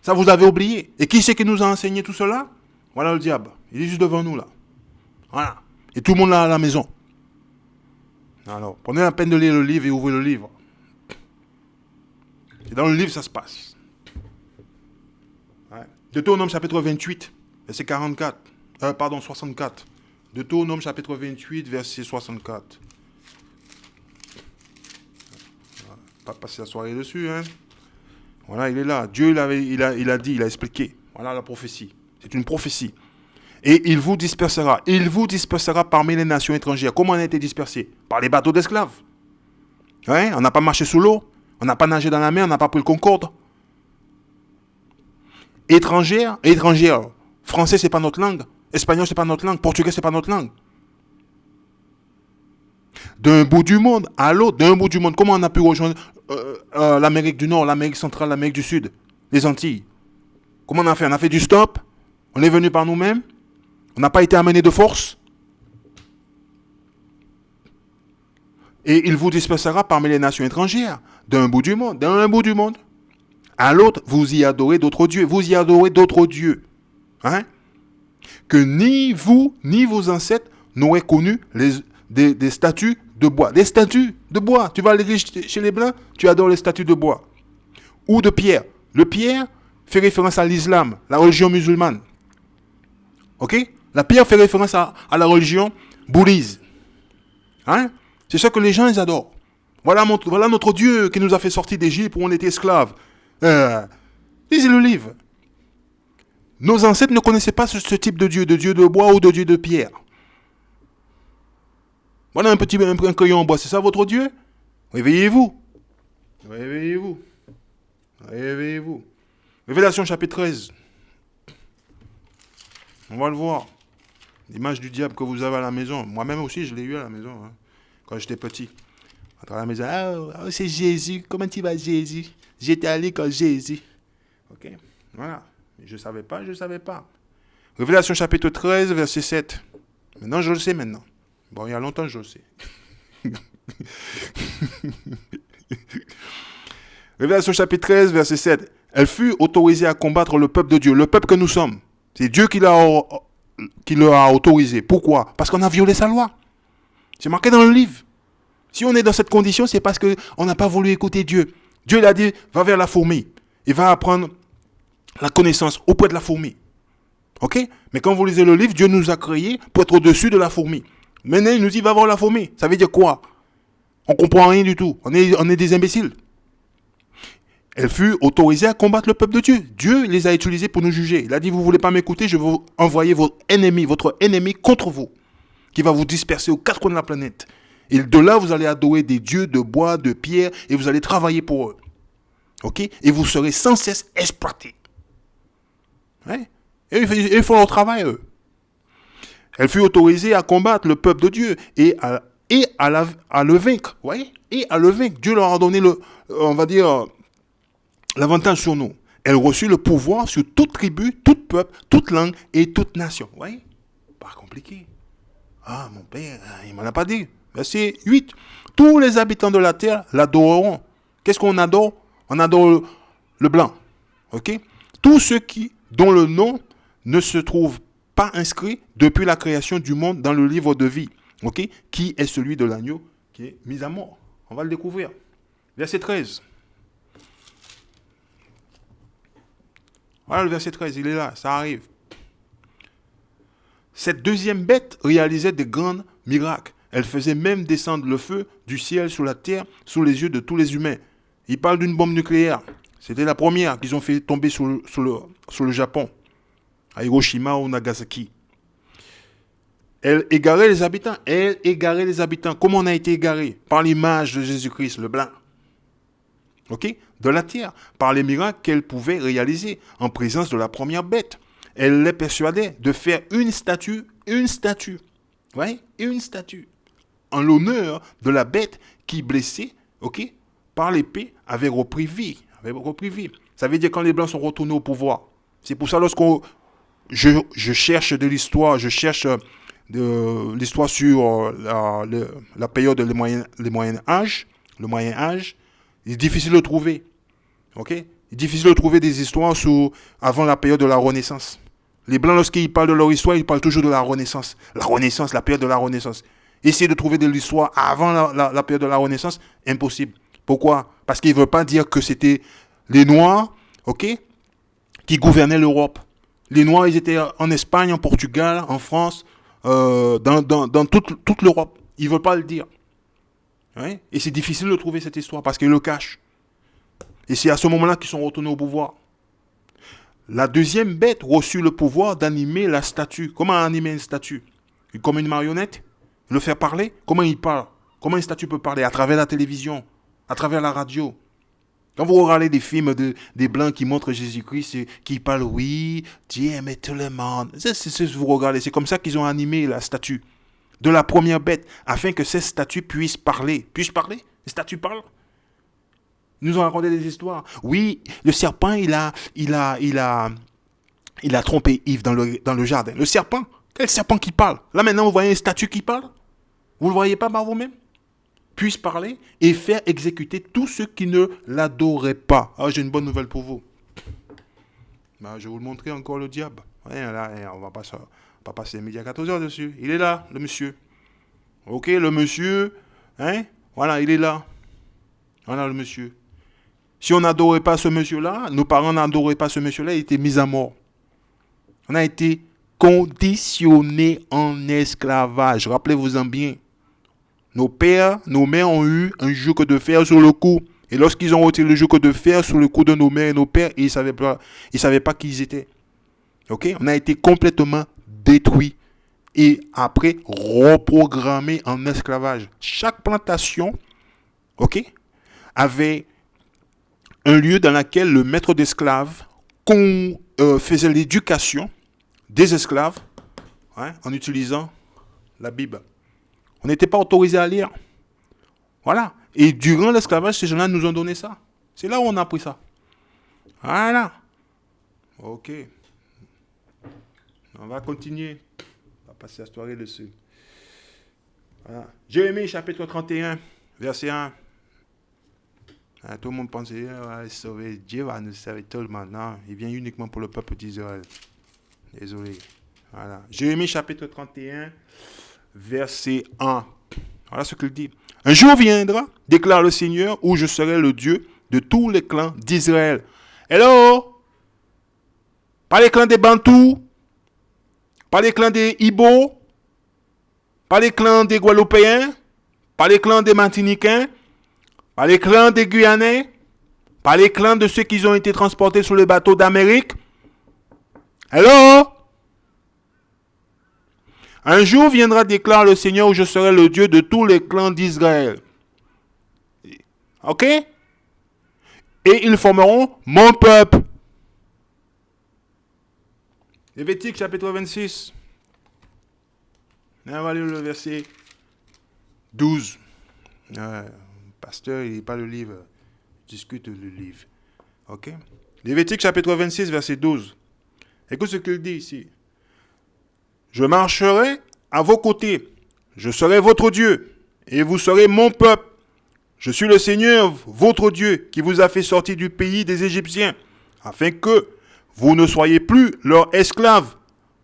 Ça, vous avez oublié. Et qui c'est qui nous a enseigné tout cela? Voilà le diable. Il est juste devant nous, là. Voilà. Et tout le monde là à la maison. Alors, prenez la peine de lire le livre et ouvrez le livre. Et dans le livre, ça se passe. Ouais. Deutéronome chapitre 28, verset 44. 64. Deutéronome chapitre 28, verset 64. Pas passer la soirée dessus, hein. Voilà, il est là. Dieu, il a dit, il a expliqué. Voilà la prophétie. C'est une prophétie. Et il vous dispersera. Il vous dispersera parmi les nations étrangères. Comment on a été dispersé? Par les bateaux d'esclaves. Ouais, on n'a pas marché sous l'eau. On n'a pas nagé dans la mer. On n'a pas pris le Concorde. Étrangère. Français, c'est pas notre langue. Espagnol, c'est pas notre langue. Portugais, c'est pas notre langue. D'un bout du monde à l'autre. D'un bout du monde. Comment on a pu rejoindre l'Amérique du Nord, l'Amérique centrale, l'Amérique du Sud, les Antilles? Comment on a fait? On a fait du stop. On est venu par nous-mêmes. On n'a pas été amené de force. Et il vous dispersera parmi les nations étrangères, d'un bout du monde, à l'autre, vous y adorez d'autres dieux. Vous y adorez d'autres dieux. Hein? Que ni vous, ni vos ancêtres n'auraient connu des statues de bois. Des statues de bois. Tu vas à l'église chez les Blancs, tu adores les statues de bois. Ou de pierre. Le pierre fait référence à l'islam, la religion musulmane. Ok? La pierre fait référence à la religion bouddhiste. Hein? C'est ça que les gens ils adorent. Voilà notre Dieu qui nous a fait sortir d'Égypte où on était esclaves. Lisez le livre. Nos ancêtres ne connaissaient pas ce type de dieu de bois ou de dieu de pierre. Voilà un crayon en bois, c'est ça votre Dieu? Réveillez-vous. Réveillez-vous. Réveillez-vous. Révélation chapitre 13. On va le voir. L'image du diable que vous avez à la maison. Moi-même aussi, je l'ai eu à la maison. Hein, quand j'étais petit. À la maison, c'est Jésus. Comment tu vas, Jésus? J'étais allé quand Jésus. Ok? Voilà. Je ne savais pas. Révélation chapitre 13, verset 7. Maintenant, je le sais maintenant. Bon, il y a longtemps que je le sais. Révélation chapitre 13, verset 7. Elle fut autorisée à combattre le peuple de Dieu, le peuple que nous sommes. C'est Dieu qui l'a autorisé. Pourquoi? Parce qu'on a violé sa loi. C'est marqué dans le livre. Si on est dans cette condition, c'est parce qu'on n'a pas voulu écouter Dieu. Dieu, il a dit, va vers la fourmi. Il va apprendre la connaissance auprès de la fourmi. Ok? Mais quand vous lisez le livre, Dieu nous a créés pour être au-dessus de la fourmi. Maintenant, il nous dit, va voir la fourmi. Ça veut dire quoi? On ne comprend rien du tout. On est des imbéciles. Elle fut autorisée à combattre le peuple de Dieu. Dieu les a utilisés pour nous juger. Il a dit, vous ne voulez pas m'écouter, je vais envoyer votre ennemi contre vous, qui va vous disperser aux quatre coins de la planète. Et de là, vous allez adorer des dieux de bois, de pierre, et vous allez travailler pour eux. Ok? Et vous serez sans cesse exploités. Ouais? Et ils font leur travail, eux. Elle fut autorisée à combattre le peuple de Dieu et à le vaincre. Vous voyez? Et à le vaincre. Dieu leur a donné l'avantage sur nous. Elle reçut le pouvoir sur toute tribu, tout peuple, toute langue et toute nation. Vous voyez? Pas compliqué. Ah, mon père, il ne m'en a pas dit. Verset 8. Tous les habitants de la terre l'adoreront. Qu'est-ce qu'on adore? On adore le blanc. Ok? Tous ceux dont le nom ne se trouve pas inscrit depuis la création du monde dans le livre de vie. Ok? Qui est celui de l'agneau qui est mis à mort. On va le découvrir. Verset 13. Voilà le verset 13, il est là, ça arrive. Cette deuxième bête réalisait de grands miracles. Elle faisait même descendre le feu du ciel sur la terre, sous les yeux de tous les humains. Il parle d'une bombe nucléaire. C'était la première qu'ils ont fait tomber sur le Japon, à Hiroshima ou Nagasaki. Elle égarait les habitants. Comment on a été égaré? Par l'image de Jésus-Christ, le blanc. Ok? De la terre, par les miracles qu'elle pouvait réaliser en présence de la première bête. Elle les persuadait de faire une statue, ouais, une statue, en l'honneur de la bête qui, blessée, ok, par l'épée, avait repris vie. Ça veut dire quand les Blancs sont retournés au pouvoir. C'est pour ça je cherche de l'histoire, je cherche de l'histoire sur la période des Moyen Âge, le Moyen Âge. Il est difficile de trouver. Ok? Il est difficile de trouver des histoires avant la période de la Renaissance. Les Blancs, lorsqu'ils parlent de leur histoire, ils parlent toujours de la Renaissance. La Renaissance, la période de la Renaissance. Essayer de trouver de l'histoire avant la période de la Renaissance, impossible. Pourquoi? Parce qu'ils ne veulent pas dire que c'était les Noirs, ok, qui gouvernaient l'Europe. Les Noirs, ils étaient en Espagne, en Portugal, en France, dans toute l'Europe. Ils ne veulent pas le dire. Ouais? Et c'est difficile de trouver cette histoire parce qu'ils le cachent. Et c'est à ce moment-là qu'ils sont retournés au pouvoir. La deuxième bête reçut le pouvoir d'animer la statue. Comment animer une statue? Comme une marionnette? Le faire parler? Comment il parle? Comment une statue peut parler? À travers la télévision, à travers la radio. Quand vous regardez des films des Blancs qui montrent Jésus-Christ, qui parlent, oui, Dieu aime tout le monde. Vous regardez, c'est comme ça qu'ils ont animé la statue de la première bête, afin que cette statue puisse parler. Puis-je parler? Les statues parlent? Ils nous ont raconté des histoires. Oui, le serpent, il a trompé Yves dans le jardin. Le serpent? Quel serpent qui parle? Là maintenant, vous voyez une statue qui parle? Vous ne le voyez pas par vous-même? Puisse parler et faire exécuter tous ceux qui ne l'adoraient pas. Ah, j'ai une bonne nouvelle pour vous. Je vais vous le montrer encore, le diable. Ouais, là, on va pas passer midi à 14h dessus. Il est là, le monsieur. Ok, le monsieur. Hein? Voilà, il est là. Voilà le monsieur. Si on n'adorait pas ce monsieur-là, nos parents n'adoraient pas ce monsieur-là, il était mis à mort. On a été conditionnés en esclavage. Rappelez-vous-en bien. Nos pères, nos mères ont eu un joug de fer sur le cou. Et lorsqu'ils ont retiré le joug de fer sur le cou de nos mères et nos pères, ils ne savaient pas qui ils étaient. Ok? On a été complètement détruits. Et après, reprogrammés en esclavage. Chaque plantation, ok, avait un lieu dans lequel le maître d'esclaves faisait l'éducation des esclaves, hein, en utilisant la Bible. On n'était pas autorisé à lire. Voilà. Et durant l'esclavage, ces gens-là nous ont donné ça. C'est là où on a appris ça. Voilà. Ok. On va continuer. On va passer la soirée dessus. Voilà. Jérémie, chapitre 31, verset 1. Tout le monde pensait, sauver Dieu va nous sauver tout le monde. Non, il vient uniquement pour le peuple d'Israël. Désolé. Voilà. Jérémie chapitre 31, verset 1. Voilà ce qu'il dit. Un jour viendra, déclare le Seigneur, où je serai le Dieu de tous les clans d'Israël. Hello? Pas les clans des Bantous, pas les clans des Ibo, pas les clans des Guadeloupéens, pas les clans des Martiniquais, pas les clans des Guyanais, pas les clans de ceux qui ont été transportés sur le bateau d'Amérique. Hello? Un jour viendra, déclare le Seigneur, où je serai le Dieu de tous les clans d'Israël. Ok? Et ils formeront mon peuple. Lévitique chapitre 26. On va lire le verset 12. Pasteur, il n'est pas le livre. Discute le livre. Ok? Lévitique chapitre 26, verset 12. Écoute ce qu'il dit ici. Je marcherai à vos côtés. Je serai votre Dieu. Et vous serez mon peuple. Je suis le Seigneur, votre Dieu, qui vous a fait sortir du pays des Égyptiens, afin que vous ne soyez plus leurs esclaves.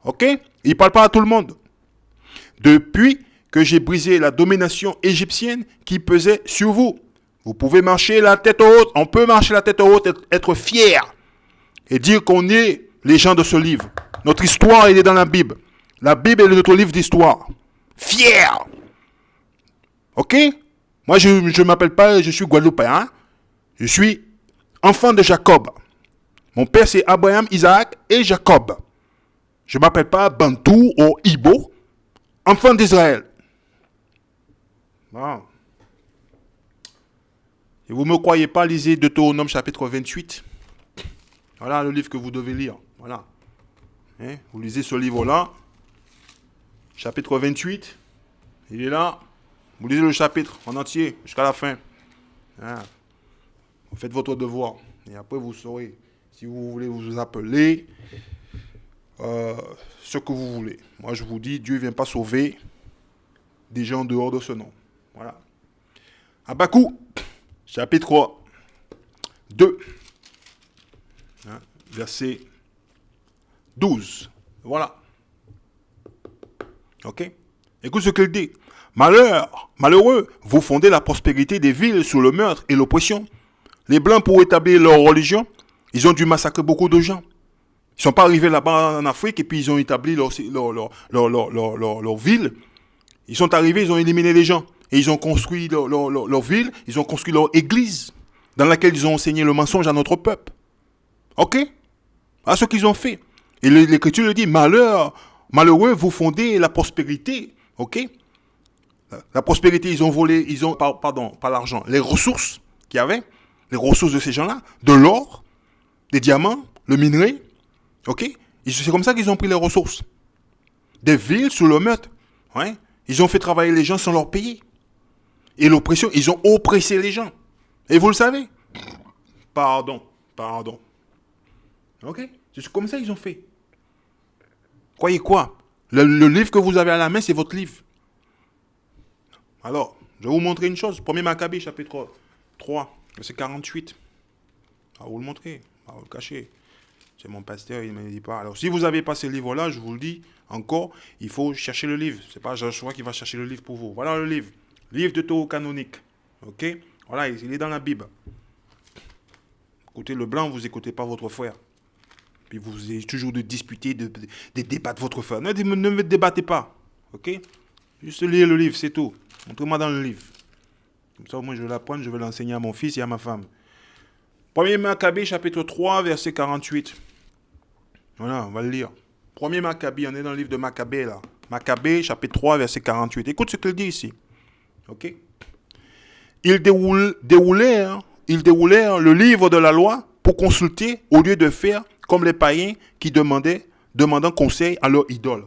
Ok? Il ne parle pas à tout le monde. Depuis que j'ai brisé la domination égyptienne qui pesait sur vous. Vous pouvez marcher la tête haute. On peut marcher la tête haute, être fier et dire qu'on est les gens de ce livre. Notre histoire, elle est dans la Bible. La Bible est notre livre d'histoire. Fier. Ok? Moi, je ne m'appelle pas, je suis Guadeloupéen. Hein? Je suis enfant de Jacob. Mon père, c'est Abraham, Isaac et Jacob. Je ne m'appelle pas Bantou ou Ibo. Enfant d'Israël. Wow. Et vous ne me croyez pas, lisez Deutéronome chapitre 28. Voilà le livre que vous devez lire. Voilà. Hein? Vous lisez ce livre-là. Chapitre 28. Il est là. Vous lisez le chapitre en entier jusqu'à la fin. Hein? Vous faites votre devoir. Et après, vous saurez si vous voulez vous appeler ce que vous voulez. Moi, je vous dis, Dieu ne vient pas sauver des gens dehors de ce nom. Voilà. Habakkuk, chapitre 2, hein, verset 12. Voilà. Ok? Écoute ce qu'il dit. Malheureux, vous fondez la prospérité des villes sous le meurtre et l'oppression. Les Blancs, pour établir leur religion, ils ont dû massacrer beaucoup de gens. Ils ne sont pas arrivés là-bas en Afrique et puis ils ont établi leur ville. Ils sont arrivés, ils ont éliminé les gens. Et ils ont construit leur ville, ils ont construit leur église, dans laquelle ils ont enseigné le mensonge à notre peuple. Ok? Voilà ce qu'ils ont fait. Et l'Écriture le dit, malheureux, vous fondez la prospérité. Ok? La prospérité, ils ont volé, pas l'argent, les ressources qu'il y avait, les ressources de ces gens-là, de l'or, des diamants, le minerai. Ok? C'est comme ça qu'ils ont pris les ressources. Des villes sous le meurtre. Ouais? Ils ont fait travailler les gens sans leur payer. Et l'oppression, ils ont oppressé les gens. Et vous le savez. Pardon. Ok? C'est comme ça qu'ils ont fait. Croyez quoi? Le livre que vous avez à la main, c'est votre livre. Alors, je vais vous montrer une chose. 1er Maccabée, chapitre 3, verset 48. Je vais vous le montrer. Je vais vous le cacher. C'est mon pasteur, il ne me dit pas. Alors, si vous n'avez pas ce livre-là, je vous le dis encore, il faut chercher le livre. Ce n'est pas Joshua qui va chercher le livre pour vous. Voilà le livre. Livre de Théo canonique. Ok? Voilà, il est dans la Bible. Écoutez le blanc, vous n'écoutez pas votre frère. Puis vous avez toujours de disputer, de débattre votre frère. Ne me débattez pas. Ok? Juste lire le livre, c'est tout. Montrez-moi dans le livre. Comme ça, moi, je vais l'apprendre, je vais l'enseigner à mon fils et à ma femme. 1er Maccabée, chapitre 3, verset 48. Voilà, on va le lire. 1er Maccabée, on est dans le livre de Maccabée, là. Maccabée, chapitre 3, verset 48. Écoute ce qu'il dit ici. Ok? Ils déroulèrent le livre de la loi pour consulter au lieu de faire comme les païens qui demandant conseil à leur idole.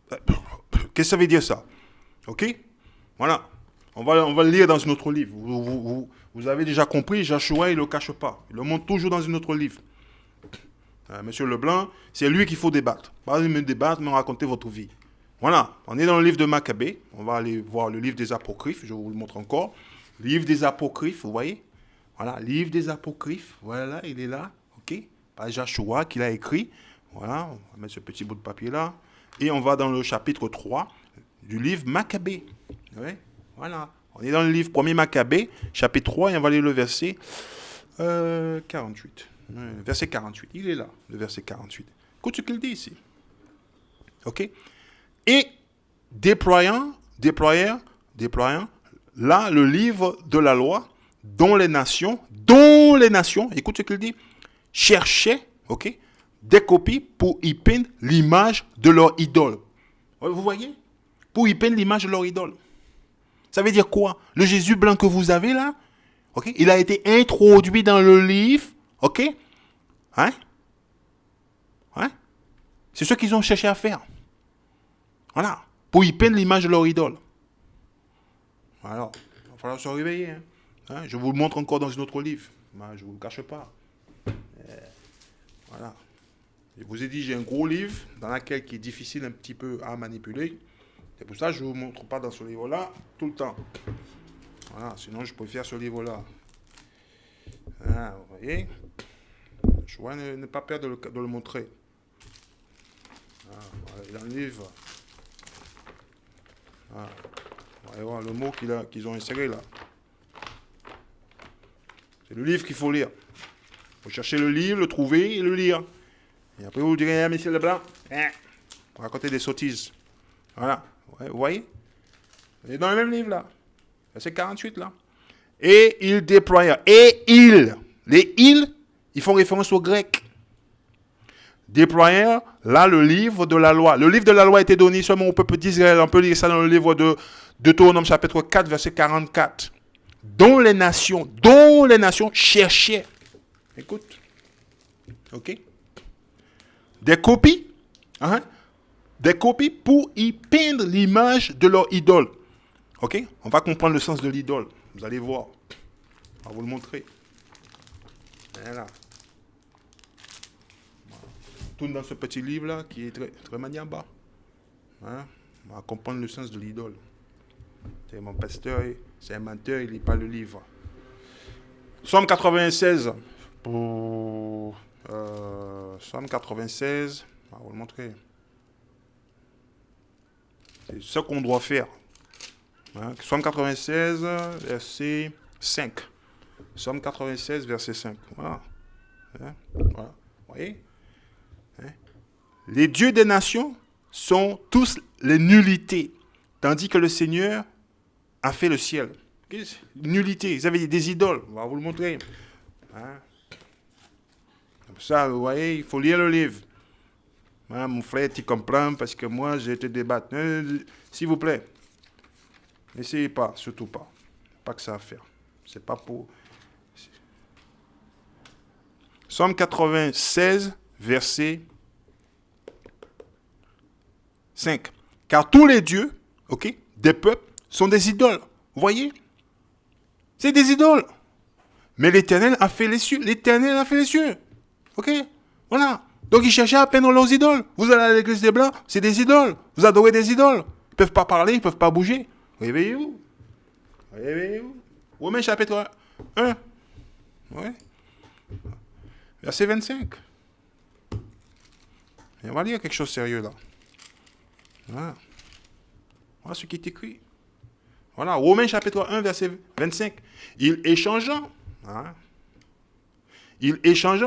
Qu'est-ce que ça veut dire ça? Ok? Voilà. On va le lire dans un autre livre. Vous avez déjà compris, Joshua, il ne le cache pas. Il le montre toujours dans un autre livre. Monsieur Leblanc, c'est lui qu'il faut débattre. Pas me débattre, mais raconter votre vie. Voilà, on est dans le livre de Maccabée. On va aller voir le livre des Apocryphes. Je vous le montre encore. Livre des Apocryphes, vous voyez? Voilà, livre des Apocryphes. Voilà, il est là. Ok? Par Joshua qui l'a écrit. Voilà, on va mettre ce petit bout de papier là. Et on va dans le chapitre 3 du livre Maccabée. Ouais, voilà. On est dans le livre 1er Maccabée, chapitre 3, et on va lire le verset 48. Verset 48. Il est là, le verset 48. Écoute ce qu'il dit ici. Ok? Et déployant là le livre de la loi dont les nations, écoute ce qu'il dit, cherchaient, ok, des copies pour y peindre l'image de leur idole. Vous voyez? Pour y peindre l'image de leur idole. Ça veut dire quoi? Le Jésus blanc que vous avez là, ok? Il a été introduit dans le livre, ok? Hein? C'est ce qu'ils ont cherché à faire. Voilà. Pour y peindre l'image de leur idole. Alors, il va falloir se réveiller. Je vous le montre encore dans un autre livre. Je ne vous le cache pas. Voilà. Je vous ai dit, j'ai un gros livre dans lequel qui est difficile un petit peu à manipuler. C'est pour ça que je ne vous montre pas dans ce livre-là tout le temps. Voilà, sinon je préfère ce livre-là. Voilà, vous voyez? Je vois ne pas peur de le montrer. Voilà, dans le livre. Voilà. Vous allez voir le mot qu'ils ont inséré là. C'est le livre qu'il faut lire. Il faut chercher le livre, le trouver et le lire. Et après vous direz, monsieur Leblanc, vous racontez des sottises. Voilà. Ouais, vous voyez? Vous êtes dans le même livre là. C'est 48 là. Et ils déployèrent. Et ils. Les ils font référence au grec. Déployèrent là le livre de la loi. Le livre de la loi a été donné seulement au peuple d'Israël. On peut lire ça dans le livre de Deutéronome chapitre 4 verset 44. Dont les nations cherchaient. Écoute. Ok. Des copies. Des copies pour y peindre l'image de leur idole. Ok? On va comprendre le sens de l'idole. Vous allez voir. On va vous le montrer. Voilà. On tourne dans ce petit livre-là qui est très, très maniaba. On va comprendre le sens de l'idole. C'est mon pasteur, c'est un menteur, il lit pas le livre. Somme 96. Somme 96. On va vous le montrer. C'est ce qu'on doit faire. Somme 96, verset 5. Somme 96, verset 5. Voilà. Voilà. Vous voyez? Les dieux des nations sont tous les nullités, tandis que le Seigneur a fait le ciel. Nullité, ils avaient des idoles. On va vous le montrer. Comme ça, vous voyez, il faut lire le livre. Mon frère, tu comprends, parce que moi, je te débattre. S'il vous plaît, n'essayez pas, surtout pas. Pas que ça à faire. C'est pas pour... Somme 96, verset 5. Car tous les dieux, ok, des peuples sont des idoles. Vous voyez? C'est des idoles. Mais l'Éternel a fait les cieux. L'Éternel a fait les cieux. Ok? Voilà. Donc ils cherchaient à peindre leurs idoles. Vous allez à l'église des Blancs, c'est des idoles. Vous adorez des idoles. Ils ne peuvent pas parler, ils ne peuvent pas bouger. Réveillez-vous. Réveillez-vous. Romains chapitre 1. Ouais. Verset 25. Et on va lire quelque chose de sérieux là. Voilà. Voilà ce qui est écrit. Voilà, Romains chapitre 1, verset 25. Il échangeant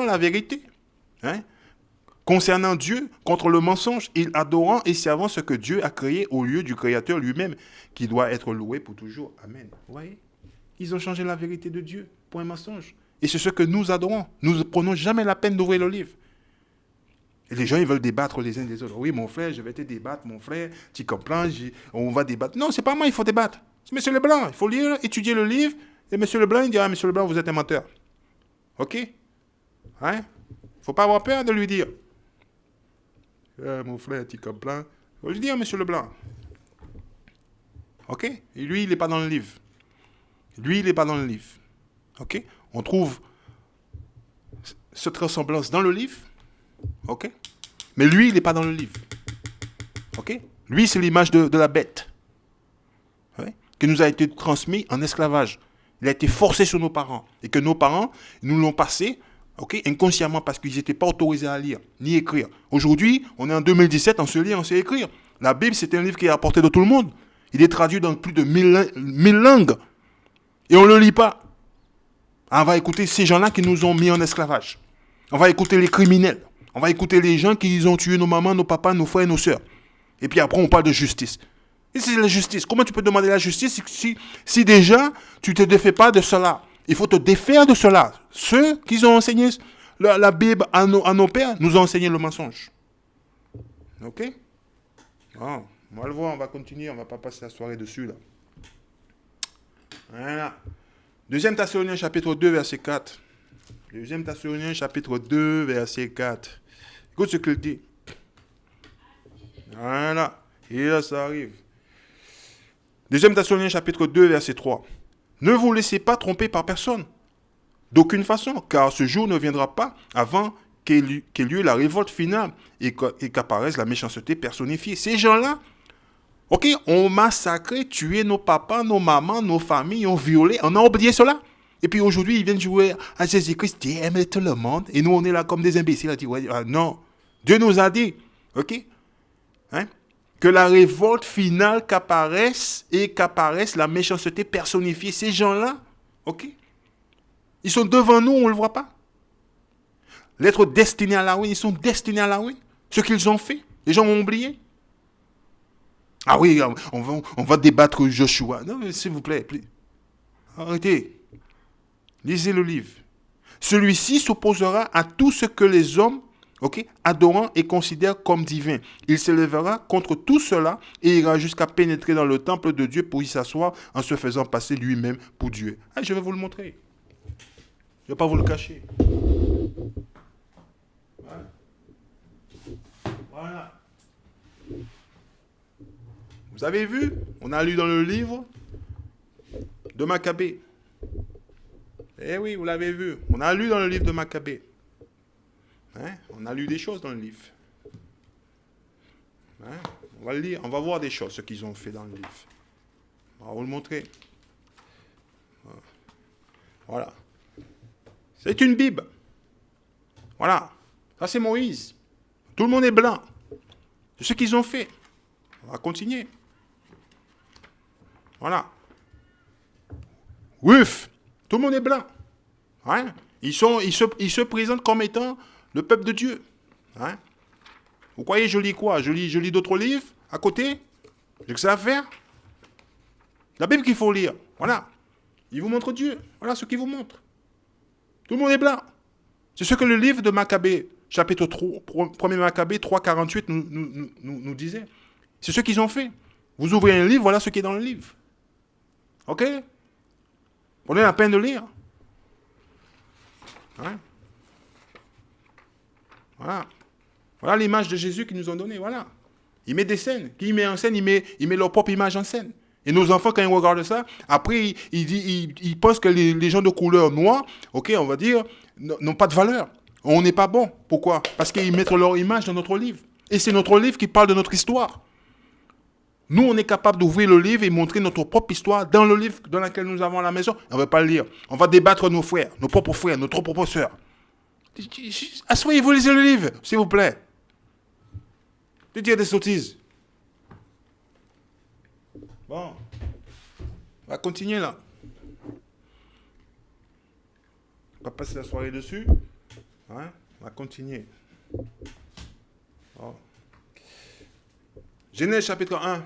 la vérité concernant Dieu contre le mensonge, il adorant et servant ce que Dieu a créé au lieu du Créateur lui-même, qui doit être loué pour toujours. Amen. Vous voyez? Ils ont changé la vérité de Dieu pour un mensonge. Et c'est ce que nous adorons. Nous ne prenons jamais la peine d'ouvrir le livre. Et les gens, ils veulent débattre les uns des autres. Oui, mon frère, je vais te débattre, mon frère. Tu comprends, on va débattre. Non, c'est pas moi, il faut débattre. C'est M. Leblanc. Il faut lire, étudier le livre. Et M. Leblanc, il dira, M. Leblanc, vous êtes un menteur. OK? Il ne faut pas avoir peur de lui dire. Mon frère, tu comprends? Il faut lui dire, M. Leblanc. OK? Et lui, il n'est pas dans le livre. Lui, il n'est pas dans le livre. OK? On trouve cette ressemblance dans le livre. OK? Mais lui, il n'est pas dans le livre. OK? Lui, c'est l'image de la bête. Ouais? Qui nous a été transmis en esclavage. Il a été forcé sur nos parents. Et que nos parents nous l'ont passé, OK, inconsciemment, parce qu'ils n'étaient pas autorisés à lire, ni écrire. Aujourd'hui, on est en 2017, on se lit, on sait écrire. La Bible, c'est un livre qui est à la portée de tout le monde. Il est traduit dans plus de 1000 langues. Et on ne le lit pas. On va écouter ces gens-là qui nous ont mis en esclavage. On va écouter les criminels. On va écouter les gens qui ont tué nos mamans, nos papas, nos frères et nos sœurs. Et puis après, on parle de justice. Et c'est la justice. Comment tu peux demander la justice si déjà, tu ne te défais pas de cela? Il faut te défaire de cela. Ceux qui ont enseigné la Bible à nos pères nous ont enseigné le mensonge. OK? Oh, On va le voir, on va continuer, on ne va pas passer la soirée dessus, là. Voilà. 2 Thessaloniciens, chapitre 2, verset 4. 2 Thessaloniciens, chapitre 2, verset 4. Écoute ce qu'il dit. Voilà. Et là, ça arrive. 2 Thessaloniciens, chapitre 2, verset 3. Ne vous laissez pas tromper par personne, d'aucune façon, car ce jour ne viendra pas avant qu'ait lieu la révolte finale et qu'apparaisse la méchanceté personnifiée. Ces gens-là, ok, ont massacré, tué nos papas, nos mamans, nos familles, ont violé, on a oublié cela. Et puis aujourd'hui, ils viennent jouer à Jésus-Christ, Dieu aime tout le monde, et nous on est là comme des imbéciles à dire, ouais, non, Dieu nous a dit, ok, hein, que la révolte finale qu'apparaisse la méchanceté personnifiée. Ces gens-là, ok, ils sont devant nous, on ne le voit pas. L'être destiné à la ruine, ils sont destinés à la ruine. Ce qu'ils ont fait, les gens ont oublié. Ah oui, on va débattre Joshua. Non, s'il vous plaît, arrêtez. Lisez le livre. Celui-ci s'opposera à tout ce que les hommes, ok, adorant et considèrent comme divin. Il s'élèvera contre tout cela et ira jusqu'à pénétrer dans le temple de Dieu pour y s'asseoir en se faisant passer lui-même pour Dieu. Ah, je vais vous le montrer. Je ne vais pas vous le cacher. Voilà. Vous avez vu? On a lu dans le livre de Maccabée. Eh oui, vous l'avez vu. On a lu dans le livre de Maccabée. Hein? On a lu des choses dans le livre. Hein? On va le lire, on va voir des choses, ce qu'ils ont fait dans le livre. On va vous le montrer. Voilà. C'est une Bible. Voilà. Ça, c'est Moïse. Tout le monde est blanc. C'est ce qu'ils ont fait. On va continuer. Voilà. Ouf. Tout le monde est blanc. Hein? Ils se présentent comme étant le peuple de Dieu. Hein? Vous croyez je lis quoi? Je lis d'autres livres à côté? J'ai que ça à faire? La Bible qu'il faut lire. Voilà. Il vous montre Dieu. Voilà ce qu'il vous montre. Tout le monde est blanc. C'est ce que le livre de Maccabée, chapitre 3, 1er Maccabée 3,48 nous disait. C'est ce qu'ils ont fait. Vous ouvrez un livre, voilà ce qui est dans le livre. Ok? Prenez la peine de lire. Hein? Voilà. Voilà l'image de Jésus qu'ils nous ont donnée. Voilà. Il met des scènes. Qui met en scène, il met leur propre image en scène. Et nos enfants, quand ils regardent ça, après, ils pensent que les gens de couleur noire, ok, on va dire, n'ont pas de valeur. On n'est pas bon. Pourquoi? Parce qu'ils mettent leur image dans notre livre. Et c'est notre livre qui parle de notre histoire. Nous, on est capable d'ouvrir le livre et montrer notre propre histoire dans le livre dans lequel nous avons à la maison. On ne va pas le lire. On va débattre nos frères, nos propres sœurs. Asseyez-vous, lisez le livre, s'il vous plaît. De dire des sottises. Bon. On va continuer là. On va passer la soirée dessus. Hein? On va continuer. Bon. Genèse chapitre 1.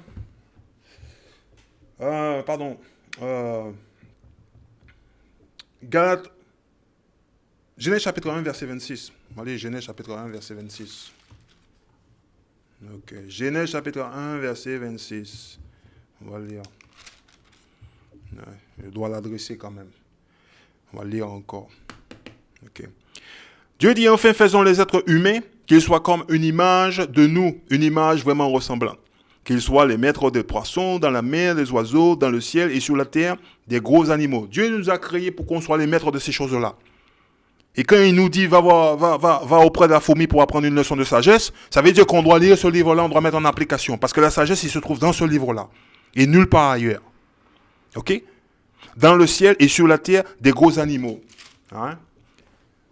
Galates. Genèse chapitre 1, verset 26. Allez, Genèse chapitre 1, verset 26. Ok. Genèse chapitre 1, verset 26. On va lire. Ouais, je dois l'adresser quand même. On va lire encore. Ok. Dieu dit enfin, faisons les êtres humains, qu'ils soient comme une image de nous, une image vraiment ressemblante. Qu'ils soient les maîtres des poissons, dans la mer, des oiseaux, dans le ciel et sur la terre, des gros animaux. Dieu nous a créés pour qu'on soit les maîtres de ces choses-là. Et quand il nous dit, va auprès de la fourmi pour apprendre une leçon de sagesse, ça veut dire qu'on doit lire ce livre-là, on doit mettre en application. Parce que la sagesse, il se trouve dans ce livre-là. Et nulle part ailleurs. Ok? Dans le ciel et sur la terre, des gros animaux. Hein?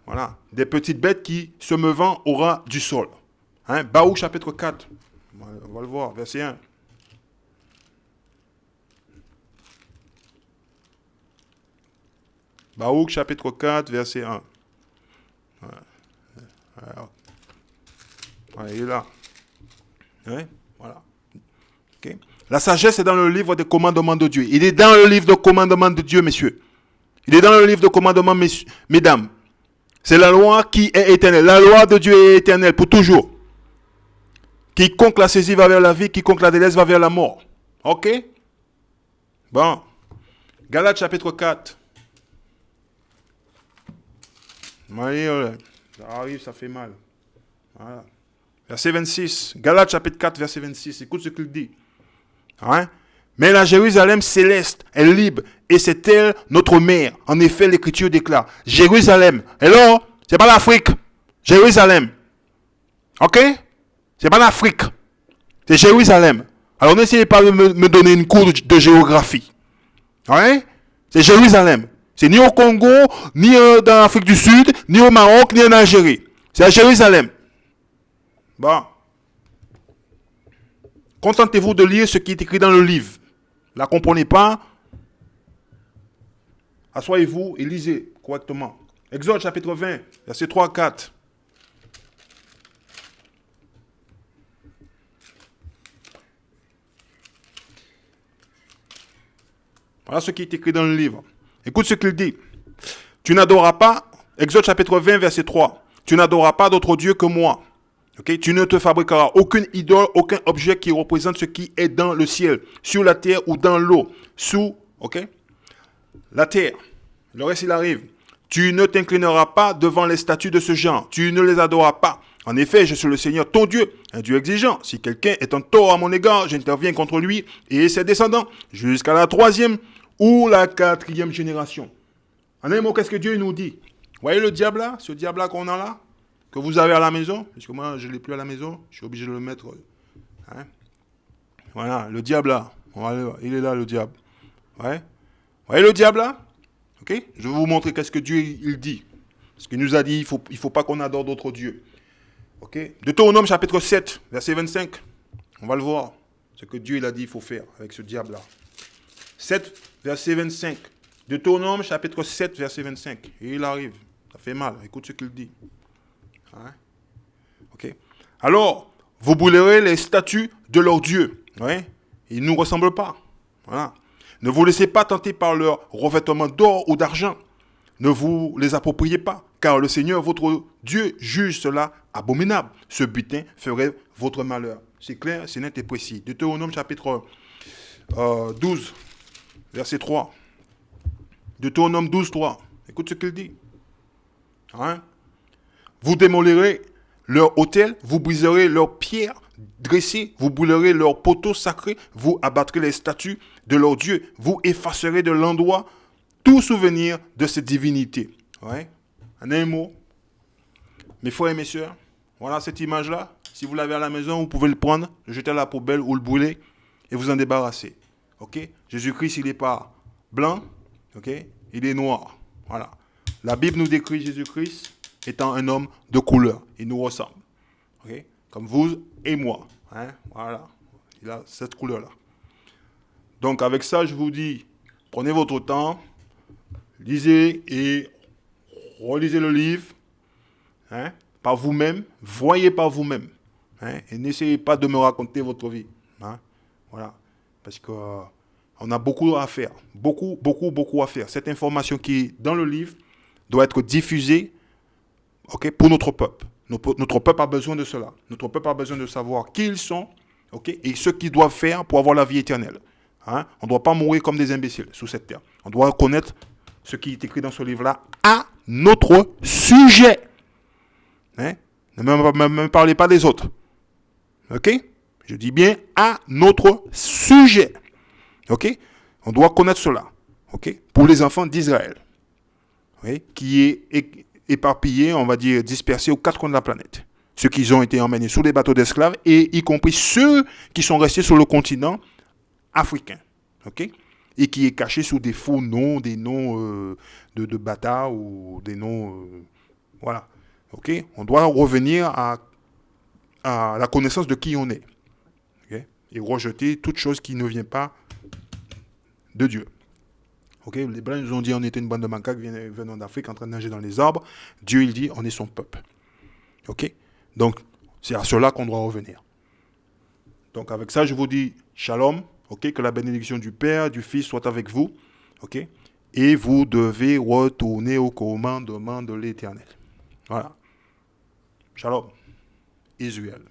Voilà. Des petites bêtes qui, se meuvant au ras du sol. Hein? Baruch chapitre 4. On va le voir, verset 1. Baruch chapitre 4, verset 1. Voilà, il est là. Ouais, voilà. Okay. La sagesse est dans le livre des commandements de Dieu. Il est dans le livre de commandements de Dieu, messieurs. Il est dans le livre de commandements, mesdames. C'est la loi qui est éternelle. La loi de Dieu est éternelle pour toujours. Quiconque la saisit va vers la vie, quiconque la délaisse va vers la mort. Ok? Bon. Galates chapitre 4. Ça arrive, ça fait mal. Voilà. Verset 26. Galates chapitre 4, verset 26. Écoute ce qu'il dit. Hein? Mais la Jérusalem céleste est libre et c'est elle notre mère. En effet, l'Écriture déclare Jérusalem. Hello? C'est pas l'Afrique. Jérusalem. Ok? C'est pas l'Afrique. C'est Jérusalem. Alors n'essayez pas de me donner une cours de géographie. Ouais? C'est Jérusalem. C'est ni au Congo, ni dans l'Afrique du Sud, ni au Maroc, ni en Algérie. C'est à Jérusalem. Bon. Contentez-vous de lire ce qui est écrit dans le livre. La comprenez pas? Assoyez-vous et lisez correctement. Exode chapitre 20, versets 3 à 4. Voilà ce qui est écrit dans le livre. Écoute ce qu'il dit. Tu n'adoreras pas, Exode chapitre 20, verset 3. Tu n'adoreras pas d'autre Dieu que moi. Okay? Tu ne te fabriqueras aucune idole, aucun objet qui représente ce qui est dans le ciel, sur la terre ou dans l'eau, sous la terre. Le reste, il arrive. Tu ne t'inclineras pas devant les statues de ce genre. Tu ne les adoreras pas. En effet, je suis le Seigneur, ton Dieu, un Dieu exigeant. Si quelqu'un est en tort à mon égard, j'interviens contre lui et ses descendants, jusqu'à la 3e ou la 4e génération. En un mot, qu'est-ce que Dieu nous dit? Vous voyez le diable là? Ce diable là qu'on a là? Que vous avez à la maison? Parce que moi, je ne l'ai plus à la maison. Je suis obligé de le mettre. Hein? Voilà, le diable là. Il est là, le diable. Ouais. Vous voyez le diable là? Ok? Je vais vous montrer qu'est-ce que Dieu il dit. Parce qu'il nous a dit, il faut pas qu'on adore d'autres dieux. Ok? Deutéronome chapitre 7, verset 25. On va le voir. Ce que Dieu il a dit il faut faire avec ce diable là. 7, verset 25. Deutéronome chapitre 7, verset 25. Et il arrive. Ça fait mal. Écoute ce qu'il dit. Hein? Ok. Alors, vous brûlerez les statues de leurs dieux. Ouais? Ils ne nous ressemblent pas. Voilà. Ne vous laissez pas tenter par leur revêtement d'or ou d'argent. Ne vous les appropriez pas, car le Seigneur, votre Dieu, juge cela abominable. Ce butin ferait votre malheur. C'est clair, c'est net et précis. Deutéronome chapitre 12, verset 3. Deutéronome 12, 3. Écoute ce qu'il dit. Hein? Vous démolirez leur autel, vous briserez leurs pierres dressées, vous brûlerez leurs poteaux sacrés, vous abattrez les statues de leurs dieux, vous effacerez de l'endroit tout souvenir de cette divinité. Ouais. En un mot, mes frères et mes sœurs, voilà cette image-là. Si vous l'avez à la maison, vous pouvez le prendre, le jeter à la poubelle ou le brûler et vous en débarrasser. Ok? Jésus-Christ, il n'est pas blanc, ok? Il est noir. Voilà. La Bible nous décrit Jésus-Christ étant un homme de couleur. Il nous ressemble. Okay? Comme vous et moi. Hein? Voilà. Il a cette couleur-là. Donc avec ça, je vous dis, prenez votre temps, lisez et relisez le livre. Hein? Par vous-même. Voyez par vous-même. Hein? Et n'essayez pas de me raconter votre vie. Hein? Voilà. Parce que on a beaucoup à faire. Beaucoup à faire. Cette information qui est dans le livre doit être diffusée, okay, pour notre peuple. Notre peuple a besoin de cela. Notre peuple a besoin de savoir qui ils sont, okay, et ce qu'ils doivent faire pour avoir la vie éternelle. Hein? On ne doit pas mourir comme des imbéciles sous cette terre. On doit connaître ce qui est écrit dans ce livre-là à notre sujet. Hein? Ne me parlez pas des autres. Ok? Je dis bien à notre sujet. Ok? On doit connaître cela. Ok? Pour les enfants d'Israël. Oui? Qui est éparpillé, on va dire dispersé aux quatre coins de la planète. Ceux qui ont été emmenés sous les bateaux d'esclaves et y compris ceux qui sont restés sur le continent africain. Ok? Et qui est caché sous des faux noms, des noms de bâtards ou des noms... voilà. Ok? On doit revenir à la connaissance de qui on est. Okay? Et rejeter toute chose qui ne vient pas de Dieu. Okay? Les Blancs nous ont dit on était une bande de macaques venant d'Afrique en train de nager dans les arbres. Dieu, il dit on est son peuple. Okay? Donc, c'est à cela qu'on doit revenir. Donc, avec ça, je vous dis shalom. Okay? Que la bénédiction du Père, du Fils soit avec vous. Okay? Et vous devez retourner au commandement de l'Éternel. Voilà. Shalom. Israël.